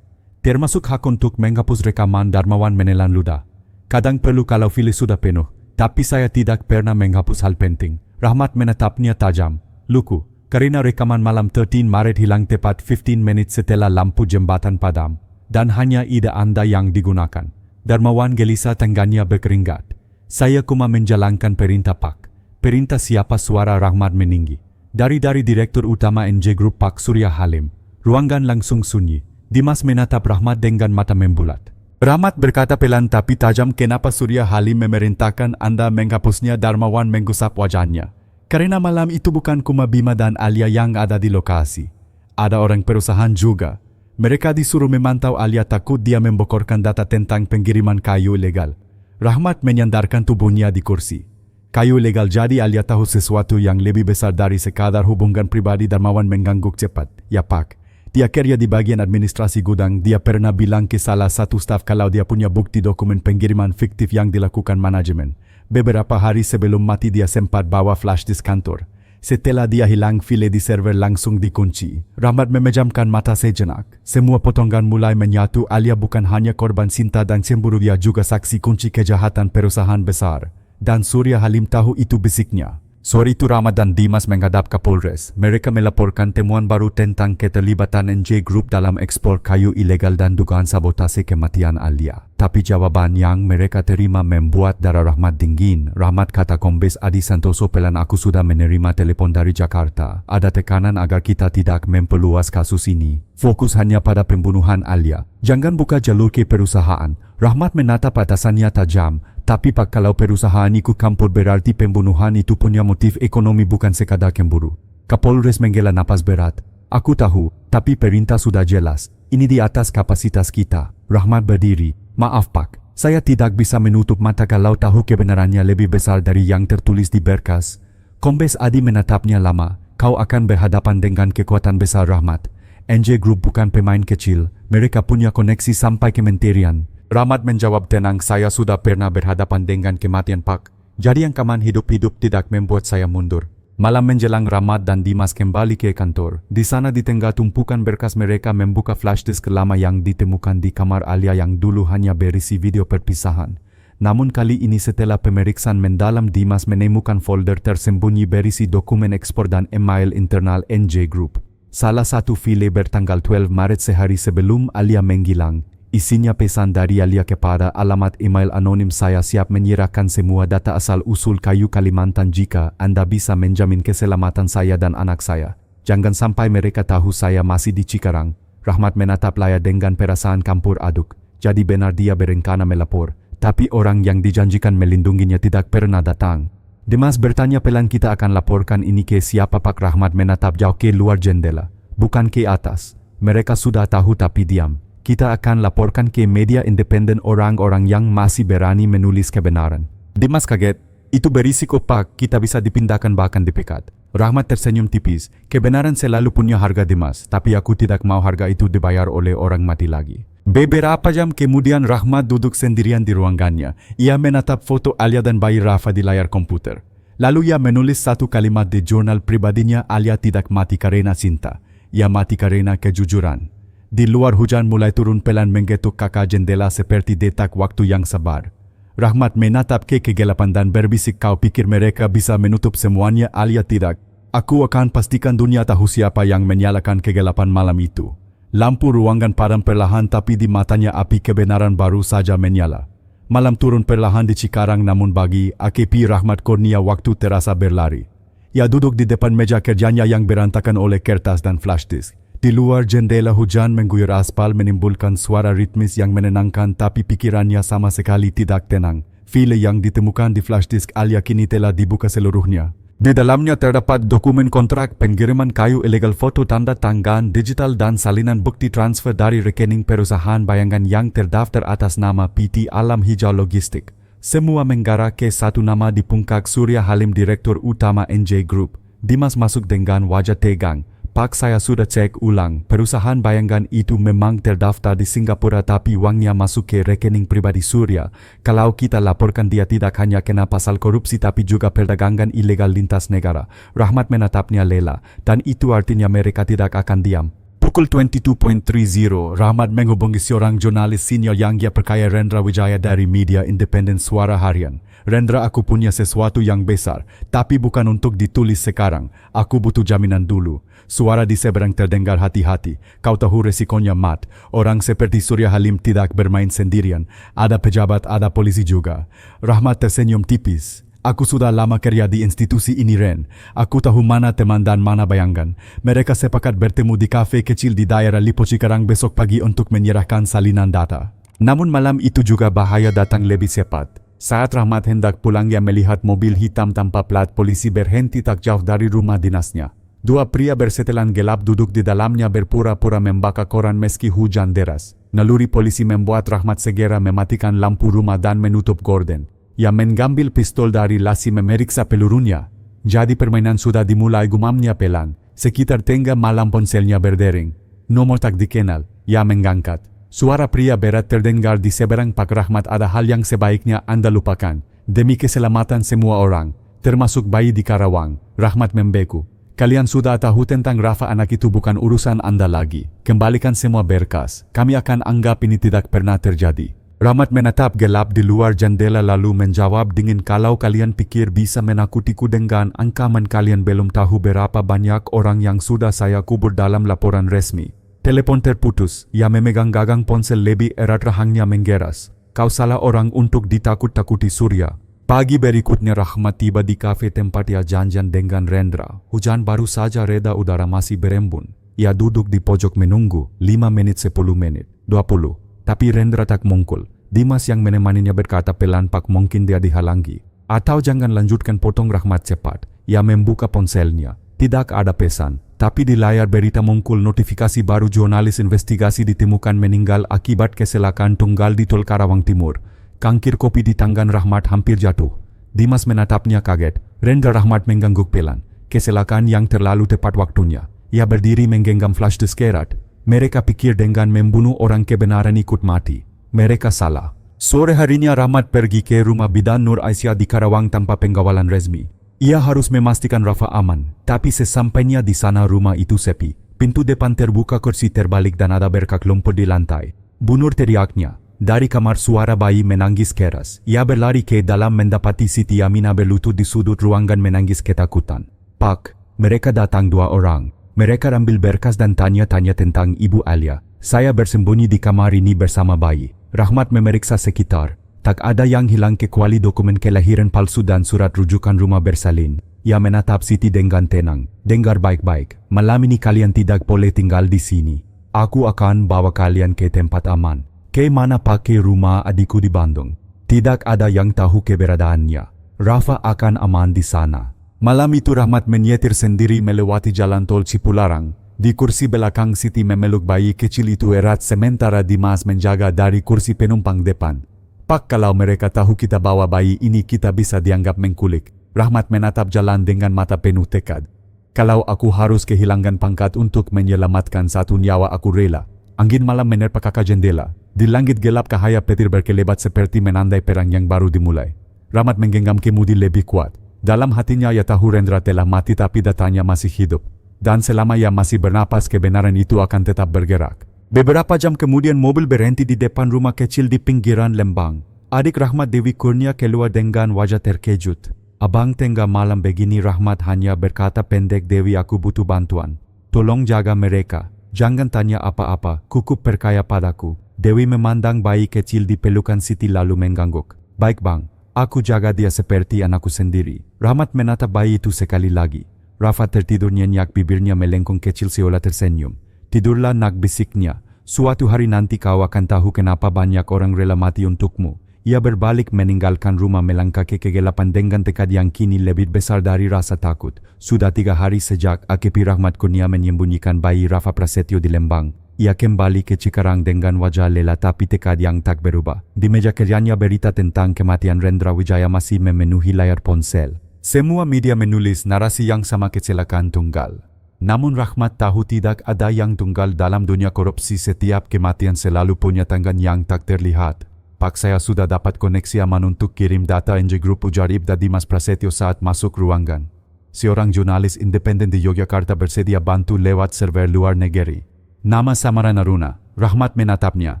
Termasuk hak untuk menghapus rekaman. Darmawan menelan ludah. Kadang perlu kalau file sudah penuh, tapi saya tidak pernah menghapus hal penting. Rahmat menatapnya tajam. Luku, karena rekaman malam 13 Maret hilang tepat 15 menit setelah lampu jembatan padam. Dan hanya ide Anda yang digunakan. Darmawan gelisah, tangannya berkeringat. Saya cuma menjalankan perintah Pak. Perintah siapa? Suara Rahmat meninggi. Dari Direktur Utama NJ Group, Pak Surya Halim. Ruangan langsung sunyi. Dimas menatap Rahmat dengan mata membulat. Rahmat berkata pelan tapi tajam, kenapa Surya Halim memerintahkan Anda menghapusnya? Darmawan menggusap wajahnya. Karena malam itu bukan cuma Bima dan Alia yang ada di lokasi. Ada orang perusahaan juga. Mereka disuruh memantau Alia, takut dia membocorkan data tentang pengiriman kayu ilegal. Rahmat menyandarkan tubuhnya di kursi. Kayu ilegal, jadi Alia tahu sesuatu yang lebih besar dari sekadar hubungan pribadi. Darmawan mengangguk cepat. Ya Pak, dia kerja di bagian administrasi gudang. Dia pernah bilang ke salah satu staf kalau dia punya bukti dokumen pengiriman fiktif yang dilakukan manajemen. Beberapa hari sebelum mati dia sempat bawa flash disk kantor. Setelah dia hilang, file di server langsung dikunci. Rahmat memejamkan mata sejenak. Semua potongan mulai menyatu. Alia bukan hanya korban cinta dan cemburu, dia juga saksi kunci kejahatan perusahaan besar. Dan Surya Halim tahu itu, bisiknya. Sore itu Rahmat dan Dimas menghadap Kapolres. Mereka melaporkan temuan baru tentang keterlibatan NJ Group dalam ekspor kayu ilegal dan dugaan sabotase kematian Alia. Tapi jawaban yang mereka terima membuat darah Rahmat dingin. Rahmat, kata Kombes Adi Santoso pelan, aku sudah menerima telepon dari Jakarta. Ada tekanan agar kita tidak memperluas kasus ini. Fokus hanya pada pembunuhan Alia. Jangan buka jalur ke perusahaan. Rahmat menatap atasannya tajam. Tapi Pak, kalau perusahaan ikut campur berarti pembunuhan itu punya motif ekonomi, bukan sekadar cemburu. Kapolres menghela napas berat. Aku tahu, tapi perintah sudah jelas. Ini di atas kapasitas kita. Rahmat berdiri. Maaf Pak, saya tidak bisa menutup mata kalau tahu kebenarannya lebih besar dari yang tertulis di berkas. Kombes Adi menatapnya lama. Kau akan berhadapan dengan kekuatan besar Rahmat. NJ Group bukan pemain kecil. Mereka punya koneksi sampai kementerian. Rahmat menjawab tenang, saya sudah pernah berhadapan dengan kematian Pak. Jadi ancaman hidup-hidup tidak membuat saya mundur. Malam menjelang, Rahmat dan Dimas kembali ke kantor. Di sana di tengah tumpukan berkas mereka membuka flash disk lama yang ditemukan di kamar Alia yang dulu hanya berisi video perpisahan. Namun kali ini setelah pemeriksaan mendalam, Dimas menemukan folder tersembunyi berisi dokumen ekspor dan email internal NJ Group. Salah satu file bertanggal 12 Maret, sehari sebelum Alia menghilang. Isinya pesan dari Alia kepada alamat email anonim, saya siap menyerahkan semua data asal-usul kayu Kalimantan jika Anda bisa menjamin keselamatan saya dan anak saya. Jangan sampai mereka tahu saya masih di Cikarang. Rahmat menatap layar dengan perasaan campur aduk. Jadi benar dia berencana melapor, tapi orang yang dijanjikan melindunginya tidak pernah datang. Dimas bertanya pelan, kita akan laporkan ini ke siapa Pak? Rahmat menatap jauh ke luar jendela. Bukan ke atas. Mereka sudah tahu tapi diam. Kita akan laporkan ke media independen orang-orang yang masih berani menulis kebenaran. Dimas kaget. Itu berisiko Pak, kita bisa dipindahkan bahkan dipecat. Rahmat tersenyum tipis. Kebenaran selalu punya harga Dimas, tapi aku tidak mau harga itu dibayar oleh orang mati lagi. Beberapa jam kemudian Rahmat duduk sendirian di ruangannya. Ia menatap foto Alia dan bayi Rafa di layar komputer. Lalu ia menulis satu kalimat di jurnal pribadinya, Alia tidak mati karena cinta. Ia mati karena kejujuran. Di luar hujan mulai turun pelan menggetuk kaca jendela seperti detak waktu yang sabar. Rahmat menatap ke kegelapan dan berbisik, kau pikir mereka bisa menutup semuanya? Alia, tidak. Aku akan pastikan dunia tahu siapa yang menyalakan kegelapan malam itu. Lampu ruangan padam perlahan tapi di matanya api kebenaran baru saja menyala. Malam turun perlahan di Cikarang, namun bagi AKP Rahmat Kurnia waktu terasa berlari. Ia duduk di depan meja kerjanya yang berantakan oleh kertas dan flash disk. Di luar jendela hujan mengguyur aspal menimbulkan suara ritmis yang menenangkan, tapi pikirannya sama sekali tidak tenang. File yang ditemukan di flash disk Alia kini telah dibuka seluruhnya. Di dalamnya terdapat dokumen kontrak pengiriman kayu ilegal, foto tanda tangan digital dan salinan bukti transfer dari rekening perusahaan bayangan yang terdaftar atas nama PT Alam Hijau Logistik. Semua mengarah ke satu nama di Pungkak Surya Halim, Direktur Utama NJ Group. Dimas masuk dengan wajah tegang. Pak, saya sudah cek ulang. Perusahaan bayangan itu memang terdaftar di Singapura, tapi uangnya masuk ke rekening pribadi Surya. Kalau kita laporkan, dia tidak hanya kena pasal korupsi tapi juga perdagangan ilegal lintas negara. Rahmat menatapnya lela, dan itu artinya mereka tidak akan diam. Pukul 22.30, Rahmat menghubungi seorang jurnalis senior yang dia percaya, Rendra Wijaya dari media independen Suara Harian. Rendra, aku punya sesuatu yang besar, tapi bukan untuk ditulis sekarang. Aku butuh jaminan dulu. Suara di seberang terdengar, hati-hati. Kau tahu resikonya, Mat. Orang seperti Surya Halim tidak bermain sendirian. Ada pejabat, ada polisi juga. Rahmat tersenyum tipis. Aku sudah lama kerja di institusi ini, Ren. Aku tahu mana teman dan mana bayangan. Mereka sepakat bertemu di kafe kecil di daerah Lipo Cikarang besok pagi untuk menyerahkan salinan data. Namun malam itu juga bahaya datang lebih cepat. Saat Rahmat hendak pulang, ia melihat mobil hitam tanpa plat polisi berhenti tak jauh dari rumah dinasnya. Dua pria bersetelan gelap duduk di dalamnya berpura-pura membaca koran meski hujan deras. Naluri polisi membuat Rahmat segera mematikan lampu rumah dan menutup gorden. Ia mengambil pistol dari lasi, memeriksa pelurunya. Jadi permainan sudah dimulai, gumamnya pelan. Sekitar tengah malam ponselnya berdering. Nomor tak dikenal. Ia mengangkat. Suara pria berat terdengar di seberang. Pak Rahmat, ada hal yang sebaiknya Anda lupakan. Demi keselamatan semua orang, termasuk bayi di Karawang. Rahmat membeku. Kalian sudah tahu tentang Rafa, anak itu bukan urusan Anda lagi. Kembalikan semua berkas. Kami akan anggap ini tidak pernah terjadi. Rahmat menatap gelap di luar jendela lalu menjawab dingin, kalau kalian pikir bisa menakutiku dengan ancaman, kalian belum tahu berapa banyak orang yang sudah saya kubur dalam laporan resmi. Telepon terputus. Ia memegang gagang ponsel lebih erat, rahangnya menggeras. Kau salah orang untuk ditakut-takuti, Surya. Pagi berikutnya Rahmat tiba di kafe tempat ia janjian dengan Rendra. Hujan baru saja reda, udara masih berembun. Ia duduk di pojok menunggu, 5 menit, 10 menit, 20. Tapi Rendra tak muncul. Dimas yang menemaninya berkata pelan, Pak, mungkin dia dihalangi. Atau jangan lanjutkan, potong Rahmat cepat. Ia membuka ponselnya. Tidak ada pesan. Tapi di layar berita muncul notifikasi baru, jurnalis investigasi ditemukan meninggal akibat kecelakaan tunggal di Tol Karawang Timur. Cangkir kopi di tangan Rahmat hampir jatuh. Dimas menatapnya kaget. Rendra, Rahmat mengangguk pelan. Kecelakaan yang terlalu tepat waktunya. Ia berdiri menggenggam flash disk erat. Mereka pikir dengan membunuh orang kebenaran ikut mati. Mereka salah. Sore harinya Rahmat pergi ke rumah bidan Nur Aisyah di Karawang tanpa pengawalan resmi. Ia harus memastikan Rafa aman. Tapi sesampainya di sana rumah itu sepi. Pintu depan terbuka, kursi terbalik dan ada berkak lumpur di lantai. Bunur, teriaknya. Dari kamar suara bayi menangis keras. Ia berlari ke dalam mendapati Siti Aminah berlutut di sudut ruangan menangis ketakutan. Pak, mereka datang 2 orang. Mereka ambil berkas dan tanya-tanya tentang Ibu Alia. Saya bersembunyi di kamar ini bersama bayi. Rahmat memeriksa sekitar. Tak ada yang hilang kecuali dokumen kelahiran palsu dan surat rujukan rumah bersalin. Ia menatap Siti dengan tenang. Dengar baik-baik. Malam ini kalian tidak boleh tinggal di sini. Aku akan bawa kalian ke tempat aman. Ke mana, Pak? Ke rumah adikku di Bandung. Tidak ada yang tahu keberadaannya. Rafa akan aman di sana. Malam itu Rahmat menyetir sendiri melewati jalan tol Cipularang. Di kursi belakang Siti memeluk bayi kecil itu erat, sementara Dimas menjaga dari kursi penumpang depan. Pak, kalau mereka tahu kita bawa bayi ini, kita bisa dianggap mengkulik. Rahmat menatap jalan dengan mata penuh tekad. Kalau aku harus kehilangan pangkat untuk menyelamatkan satu nyawa, aku rela. Angin malam menerpa kakak jendela. Di langit gelap cahaya petir berkelebat seperti menandai perang yang baru dimulai. Rahmat menggenggam kemudi lebih kuat. Dalam hatinya ia tahu Rendra telah mati tapi datanya masih hidup. Dan selama ia masih bernapas, kebenaran itu akan tetap bergerak. Beberapa jam kemudian mobil berhenti di depan rumah kecil di pinggiran Lembang. Adik Rahmat, Dewi Kurnia, keluar dengan wajah terkejut. Abang, tengah malam begini. Rahmat hanya berkata pendek, Dewi, aku butuh bantuan. Tolong jaga mereka. Jangan tanya apa-apa, cukup percaya padaku. Dewi memandang bayi kecil di pelukan Siti lalu mengangguk. Baik bang, aku jaga dia seperti anakku sendiri. Rahmat menatap bayi itu sekali lagi. Rafa tertidur nyenyak, bibirnya melengkung kecil seolah tersenyum. Tidurlah nak, bisiknya. Suatu hari nanti kau akan tahu kenapa banyak orang rela mati untukmu. Ia berbalik meninggalkan rumah melangkah ke kegelapan dengan tekad yang kini lebih besar dari rasa takut. Sudah 3 hari sejak AKP Rahmat Kurnia menyembunyikan bayi Rafa Prasetyo di Lembang. Ia kembali ke Cikarang dengan wajah lelah tapi tekad yang tak berubah. Di meja kerjanya berita tentang kematian Rendra Wijaya masih memenuhi layar ponsel. Semua media menulis narasi yang sama kecelakaan tunggal. Namun Rahmat tahu tidak ada yang tunggal dalam dunia korupsi. Setiap kematian selalu punya tangan yang tak terlihat. Pak, saya sudah dapat koneksi aman untuk kirim data NJ Group, ujar Ibda Dimas Prasetyo saat masuk ruangan. Seorang jurnalis independen di Yogyakarta bersedia bantu lewat server luar negeri. Nama samaran Aruna. Rahmat menatapnya.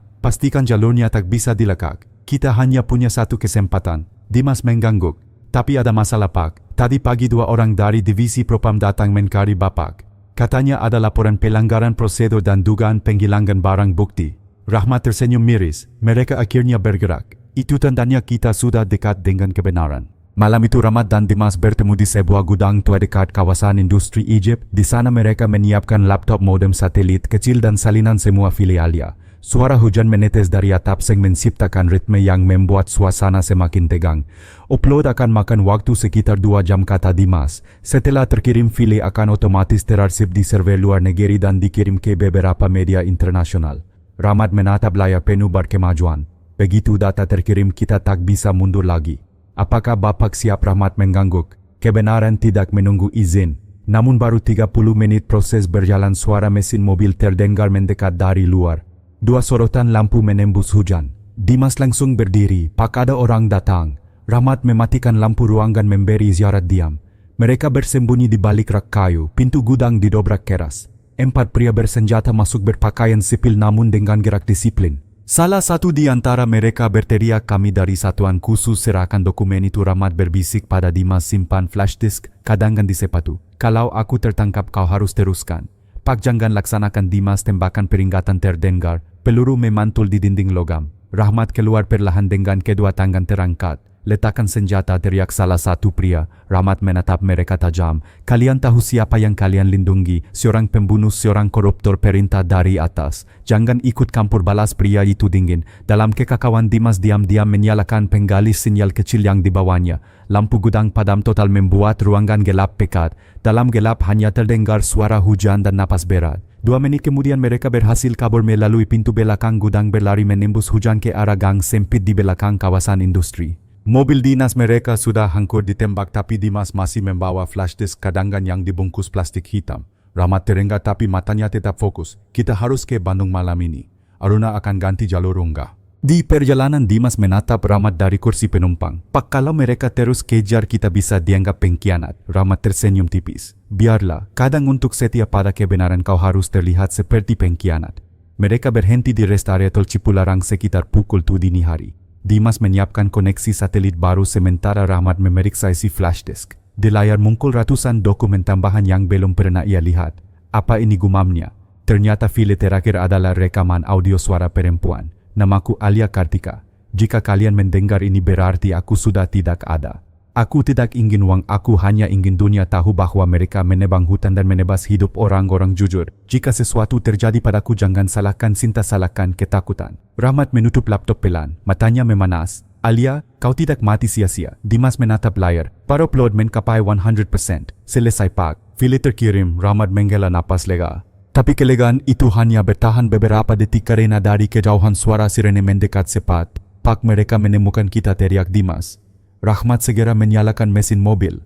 Pastikan jalurnya tak bisa dilekak. Kita hanya punya satu kesempatan. Dimas mengangguk. Tapi ada masalah, Pak. Tadi pagi 2 orang dari Divisi Propam datang mencari Bapak. Katanya ada laporan pelanggaran prosedur dan dugaan penghilangan barang bukti. Rahmat tersenyum miris. Mereka akhirnya bergerak. Itu tandanya kita sudah dekat dengan kebenaran. Malam itu Rahmat dan Dimas bertemu di sebuah gudang tua dekat kawasan industri Egypt. Di sana mereka menyiapkan laptop modem satelit kecil dan salinan semua filialnya. Suara hujan menetes dari atap seng menciptakan ritme yang membuat suasana semakin tegang. Upload akan makan waktu sekitar 2 jam, kata Dimas. Setelah terkirim, file akan otomatis terarsip di server luar negeri dan dikirim ke beberapa media internasional. Rahmat menatap layar penuh berkemajuan. Begitu data terkirim, kita tak bisa mundur lagi. Apakah Bapak siap? Rahmat mengangguk. Kebenaran tidak menunggu izin. Namun baru 30 menit proses berjalan, suara mesin mobil terdengar mendekat dari luar. 2 sorotan lampu menembus hujan. Dimas langsung berdiri. Pak, ada orang datang. Rahmat mematikan lampu ruangan memberi isyarat diam. Mereka bersembunyi di balik rak kayu. Pintu gudang didobrak keras. 4 pria bersenjata masuk berpakaian sipil namun dengan gerak disiplin. Salah satu di antara mereka berteriak, "Kami dari satuan khusus, serahkan dokumen itu." Rahmat berbisik pada Dimas, "Simpan flash disk, kadangkan di sepatu. Kalau aku tertangkap kau harus teruskan." "Pak, jangan laksanakan." Dimas tembakan peringatan terdengar. Peluru memantul di dinding logam. Rahmat keluar perlahan dengan kedua tangan terangkat. "Letakkan senjata," teriak salah satu pria. Rahmat menatap mereka tajam. "Kalian tahu siapa yang kalian lindungi? Seorang pembunuh, seorang koruptor." Perintah dari atas. "Jangan ikut campur," balas pria itu dingin. Dalam kekacauan, Dimas diam-diam menyalakan penggalis sinyal kecil yang dibawanya. Lampu gudang padam total membuat ruangan gelap pekat. Dalam gelap hanya terdengar suara hujan dan napas berat. 2 menit kemudian mereka berhasil kabur melalui pintu belakang gudang, berlari menembus hujan ke arah gang sempit di belakang kawasan industri. Mobil dinas mereka sudah hancur ditembak, tapi Dimas masih membawa flash disk cadangan yang dibungkus plastik hitam. Rahmat terengah tapi matanya tetap fokus. "Kita harus ke Bandung malam ini. Aruna akan ganti jalur enggak." Di perjalanan Dimas menatap Rahmat dari kursi penumpang. "Pak, kalau mereka terus kejar kita bisa dianggap pengkhianat." Rahmat tersenyum tipis. "Biarlah, kadang untuk setia pada kebenaran kau harus terlihat seperti pengkhianat." Mereka berhenti di rest area tol Cipularang sekitar pukul 7 dini hari. Dimas menyiapkan koneksi satelit baru sementara Rahmat memeriksa isi flash disk. Di layar muncul ratusan dokumen tambahan yang belum pernah ia lihat. "Apa ini?" gumamnya. Ternyata file terakhir adalah rekaman audio suara perempuan. "Namaku Alia Kartika. Jika kalian mendengar ini berarti aku sudah tidak ada. Aku tidak ingin uang, aku hanya ingin dunia tahu bahwa mereka menebang hutan dan menebas hidup orang-orang jujur. Jika sesuatu terjadi padaku, jangan salahkan Sinta, salahkan ketakutan." Rahmat menutup laptop pelan, matanya memanas. "Alia, kau tidak mati sia-sia." Dimas menatap layar. "Para upload mencapai 100%. Selesai, Pak." File terkirim. Rahmat menghela napas lega. Tapi kelegaan itu hanya bertahan beberapa detik karena dari kejauhan suara sirene mendekat cepat. "Pak, mereka menemukan kita," teriak Dimas. Rahmat segera menyalakan mesin mobil.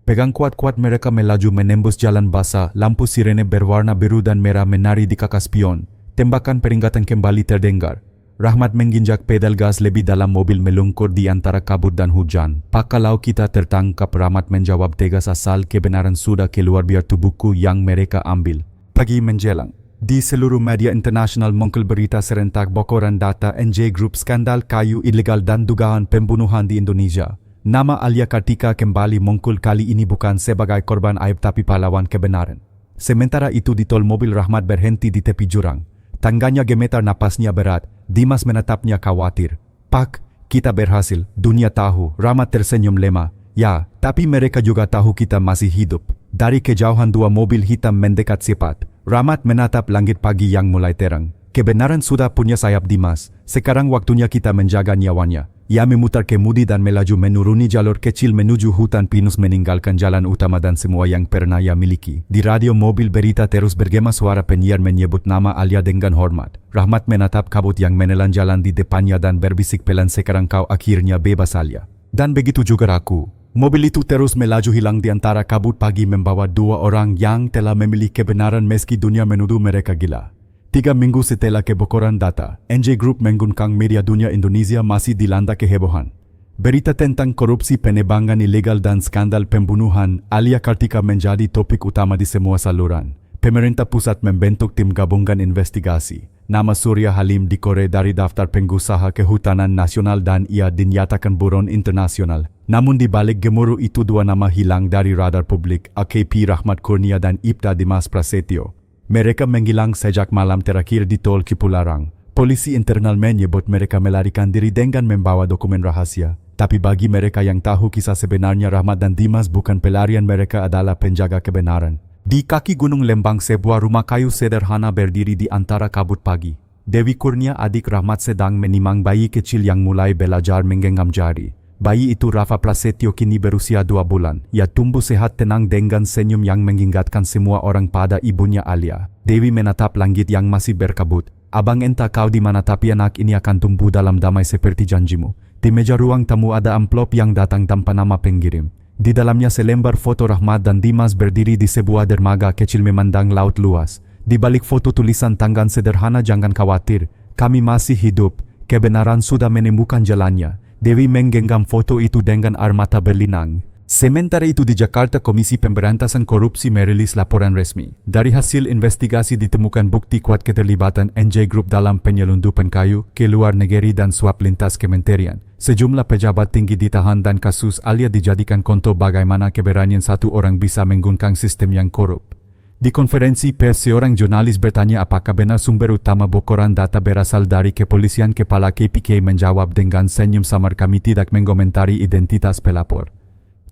Pegang kuat-kuat mereka melaju menembus jalan basah. Lampu sirene berwarna biru dan merah menari di kaki spion. Tembakan peringatan kembali terdengar. Rahmat menginjak pedal gas lebih dalam, mobil melungkur di antara kabut dan hujan. "Pak, kalau kita tertangkap," Rahmat menjawab tegas, "asal kebenaran sudah keluar biar tubuhku yang mereka ambil." Pagi menjelang. Di seluruh media internasional muncul berita serentak bocoran data NJ Group, skandal kayu ilegal dan dugaan pembunuhan di Indonesia. Nama Alia Kartika kembali muncul, kali ini bukan sebagai korban aib tapi pahlawan kebenaran. Sementara itu di tol, mobil Rahmat berhenti di tepi jurang. Tangannya gemetar, napasnya berat. Dimas menatapnya khawatir. "Pak, kita berhasil. Dunia tahu." Rahmat tersenyum lemah. "Ya, tapi mereka juga tahu kita masih hidup." Dari kejauhan 2 mobil hitam mendekat cepat. Rahmat menatap langit pagi yang mulai terang. "Kebenaran sudah punya sayap, Dimas. Sekarang waktunya kita menjaga nyawanya. Ia memutar kemudi dan melaju menuruni jalur kecil menuju hutan pinus meninggalkan jalan utama dan semua yang pernah ia miliki. Di radio mobil berita terus bergema suara penyiar menyebut nama Alia dengan hormat. Rahmat menatap kabut yang menelan jalan di depannya dan berbisik pelan, sekarang kau akhirnya bebas Alia. Dan begitu juga aku. Mobil itu terus melaju hilang di antara kabut pagi membawa dua orang yang telah memilih kebenaran meski dunia menuduh mereka gila. 3 minggu setelah kebocoran data, NJ Group mengguncang media dunia Indonesia masih dilanda kehebohan. Berita tentang korupsi, penebangan ilegal dan skandal pembunuhan Alia Kartika menjadi topik utama di semua saluran. Pemerintah pusat membentuk tim gabungan investigasi. Nama Surya Halim dikorek dari daftar pengusaha kehutanan nasional dan ia dinyatakan buron internasional. Namun di balik gemuruh itu dua nama hilang dari radar publik, AKP Rahmat Kurnia dan Ibda Dimas Prasetyo. Mereka menghilang sejak malam terakhir di Tol Cipularang. Polisi internal menyebut mereka melarikan diri dengan membawa dokumen rahasia. Tapi bagi mereka yang tahu kisah sebenarnya, Rahmat dan Dimas bukan pelarian, mereka adalah penjaga kebenaran. Di kaki Gunung Lembang, sebuah rumah kayu sederhana berdiri di antara kabut pagi. Dewi Kurnia, adik Rahmat, sedang menimang bayi kecil yang mulai belajar menggenggam jari. Bayi itu Rafa Prasetyo kini berusia 2 bulan. Ia tumbuh sehat, tenang dengan senyum yang mengingatkan semua orang pada ibunya Alia. Dewi menatap langit yang masih berkabut. Abang, entah kau di mana, tapi anak ini akan tumbuh dalam damai seperti janjimu. Di meja ruang tamu ada amplop yang datang tanpa nama pengirim. Di dalamnya selembar foto Rahmat dan Dimas berdiri di sebuah dermaga kecil memandang laut luas. Di balik foto tulisan tangan sederhana, jangan khawatir, kami masih hidup, kebenaran sudah menemukan jalannya. Dewi menggenggam foto itu dengan air mata berlinang. Sementara itu di Jakarta, Komisi Pemberantasan Korupsi merilis laporan resmi. Dari hasil investigasi ditemukan bukti kuat keterlibatan NJ Group dalam penyelundupan kayu ke luar negeri dan suap lintas kementerian. Sejumlah pejabat tinggi ditahan dan kasus Alia dijadikan contoh bagaimana keberanian satu orang bisa mengguncang sistem yang korup. Di konferensi pers, seorang jurnalis bertanya apakah benar sumber utama bocoran data berasal dari kepolisian. Kepala KPK menjawab dengan senyum samar, kami tidak mengomentari identitas pelapor.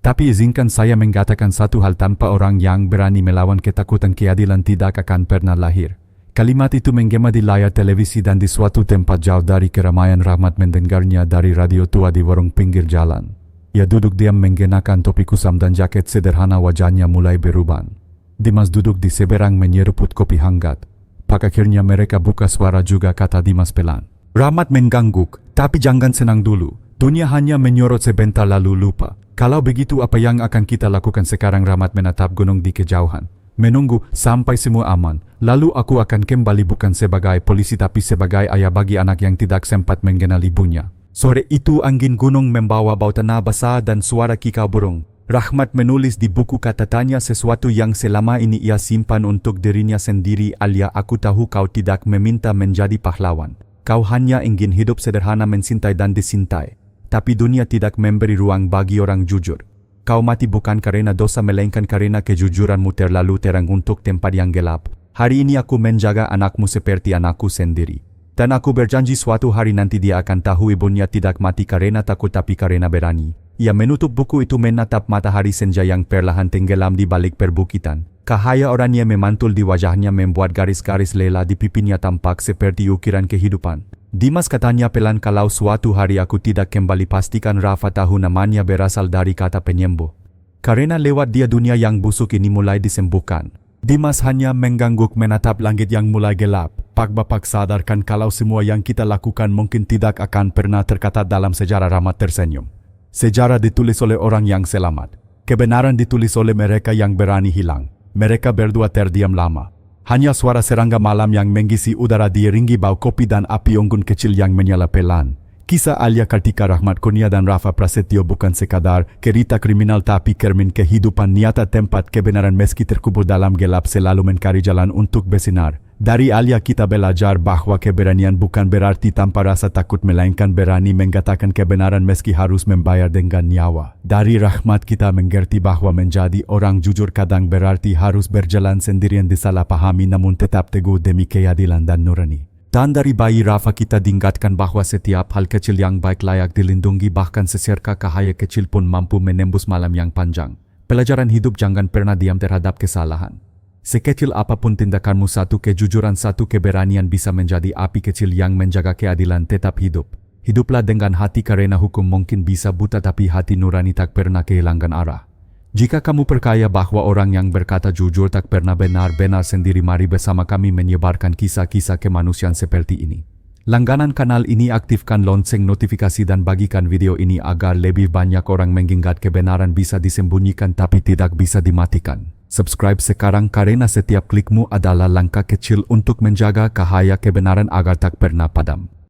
Tapi izinkan saya mengatakan satu hal, tanpa orang yang berani melawan ketakutan, keadilan tidak akan pernah lahir. Kalimat itu menggema di layar televisi dan di suatu tempat jauh dari keramaian. Rahmat mendengarnya dari radio tua di warung pinggir jalan. Ia duduk diam mengenakan topi kusam dan jaket sederhana, wajahnya mulai beruban. Dimas duduk di seberang menyeruput kopi hangat. Pak, akhirnya mereka buka suara juga, kata Dimas pelan. Rahmat mengangguk, tapi jangan senang dulu. Dunia hanya menyorot sebentar lalu lupa. Kalau begitu apa yang akan kita lakukan sekarang? Rahmat menatap gunung di kejauhan. Menunggu sampai semua aman. Lalu aku akan kembali, bukan sebagai polisi tapi sebagai ayah bagi anak yang tidak sempat mengenal ibunya. Sore itu angin gunung membawa bau tanah basah dan suara kikau burung. Rahmat menulis di buku catatannya sesuatu yang selama ini ia simpan untuk dirinya sendiri. Alia, aku tahu kau tidak meminta menjadi pahlawan. Kau hanya ingin hidup sederhana, mencintai dan dicintai. Tapi dunia tidak memberi ruang bagi orang jujur. Kau mati bukan karena dosa, melainkan karena kejujuranmu terlalu terang untuk tempat yang gelap. Hari ini aku menjaga anakmu seperti anakku sendiri. Dan aku berjanji suatu hari nanti dia akan tahu ibunya tidak mati karena takut tapi karena berani. Ia menutup buku itu menatap matahari senja yang perlahan tenggelam di balik perbukitan. Cahaya oranye memantul di wajahnya membuat garis-garis lela di pipinya tampak seperti ukiran kehidupan. Dimas, katanya pelan, kalau suatu hari aku tidak kembali, pastikan Rafa tahu namanya berasal dari kata penyembuh. Karena lewat dia dunia yang busuk ini mulai disembuhkan. Dimas hanya mengangguk menatap langit yang mulai gelap. Pak, Bapak sadarkan kalau semua yang kita lakukan mungkin tidak akan pernah tercatat dalam sejarah. Rahmat tersenyum. Sejarah ditulis oleh orang yang selamat. Kebenaran ditulis oleh mereka yang berani hilang. Mereka berdua terdiam lama. Hanya suara serangga malam yang mengisi udara diiringi bau kopi dan api unggun kecil yang menyala pelan. Kisah Alia Kartika, Rahmat Kurnia dan Rafa Prasetyo bukan sekadar cerita kriminal tapi cermin kehidupan nyata, tempat kebenaran meski terkubur dalam gelap selalu mencari jalan untuk bersinar. Dari Alia kita belajar bahwa keberanian bukan berarti tanpa rasa takut, melainkan berani mengatakan kebenaran meski harus membayar dengan nyawa. Dari Rahmat kita mengerti bahwa menjadi orang jujur kadang berarti harus berjalan sendirian disalahpahami namun tetap teguh demi keadilan dan nurani. Dan dari bayi Rafa kita diingatkan bahwa setiap hal kecil yang baik layak dilindungi, bahkan seserka cahaya kecil pun mampu menembus malam yang panjang. Pelajaran hidup, jangan pernah diam terhadap kesalahan. Sekecil apapun tindakanmu, satu kejujuran, satu keberanian bisa menjadi api kecil yang menjaga keadilan tetap hidup. Hiduplah dengan hati karena hukum mungkin bisa buta tapi hati nurani tak pernah kehilangan arah. Jika kamu percaya bahwa orang yang berkata jujur tak pernah benar-benar sendiri, mari bersama kami menyebarkan kisah-kisah kemanusiaan seperti ini. Langganan kanal ini, aktifkan lonceng notifikasi dan bagikan video ini agar lebih banyak orang mengingat kebenaran bisa disembunyikan tapi tidak bisa dimatikan. Subscribe sekarang karena setiap klikmu adalah langkah kecil untuk menjaga cahaya kebenaran agar tak pernah padam.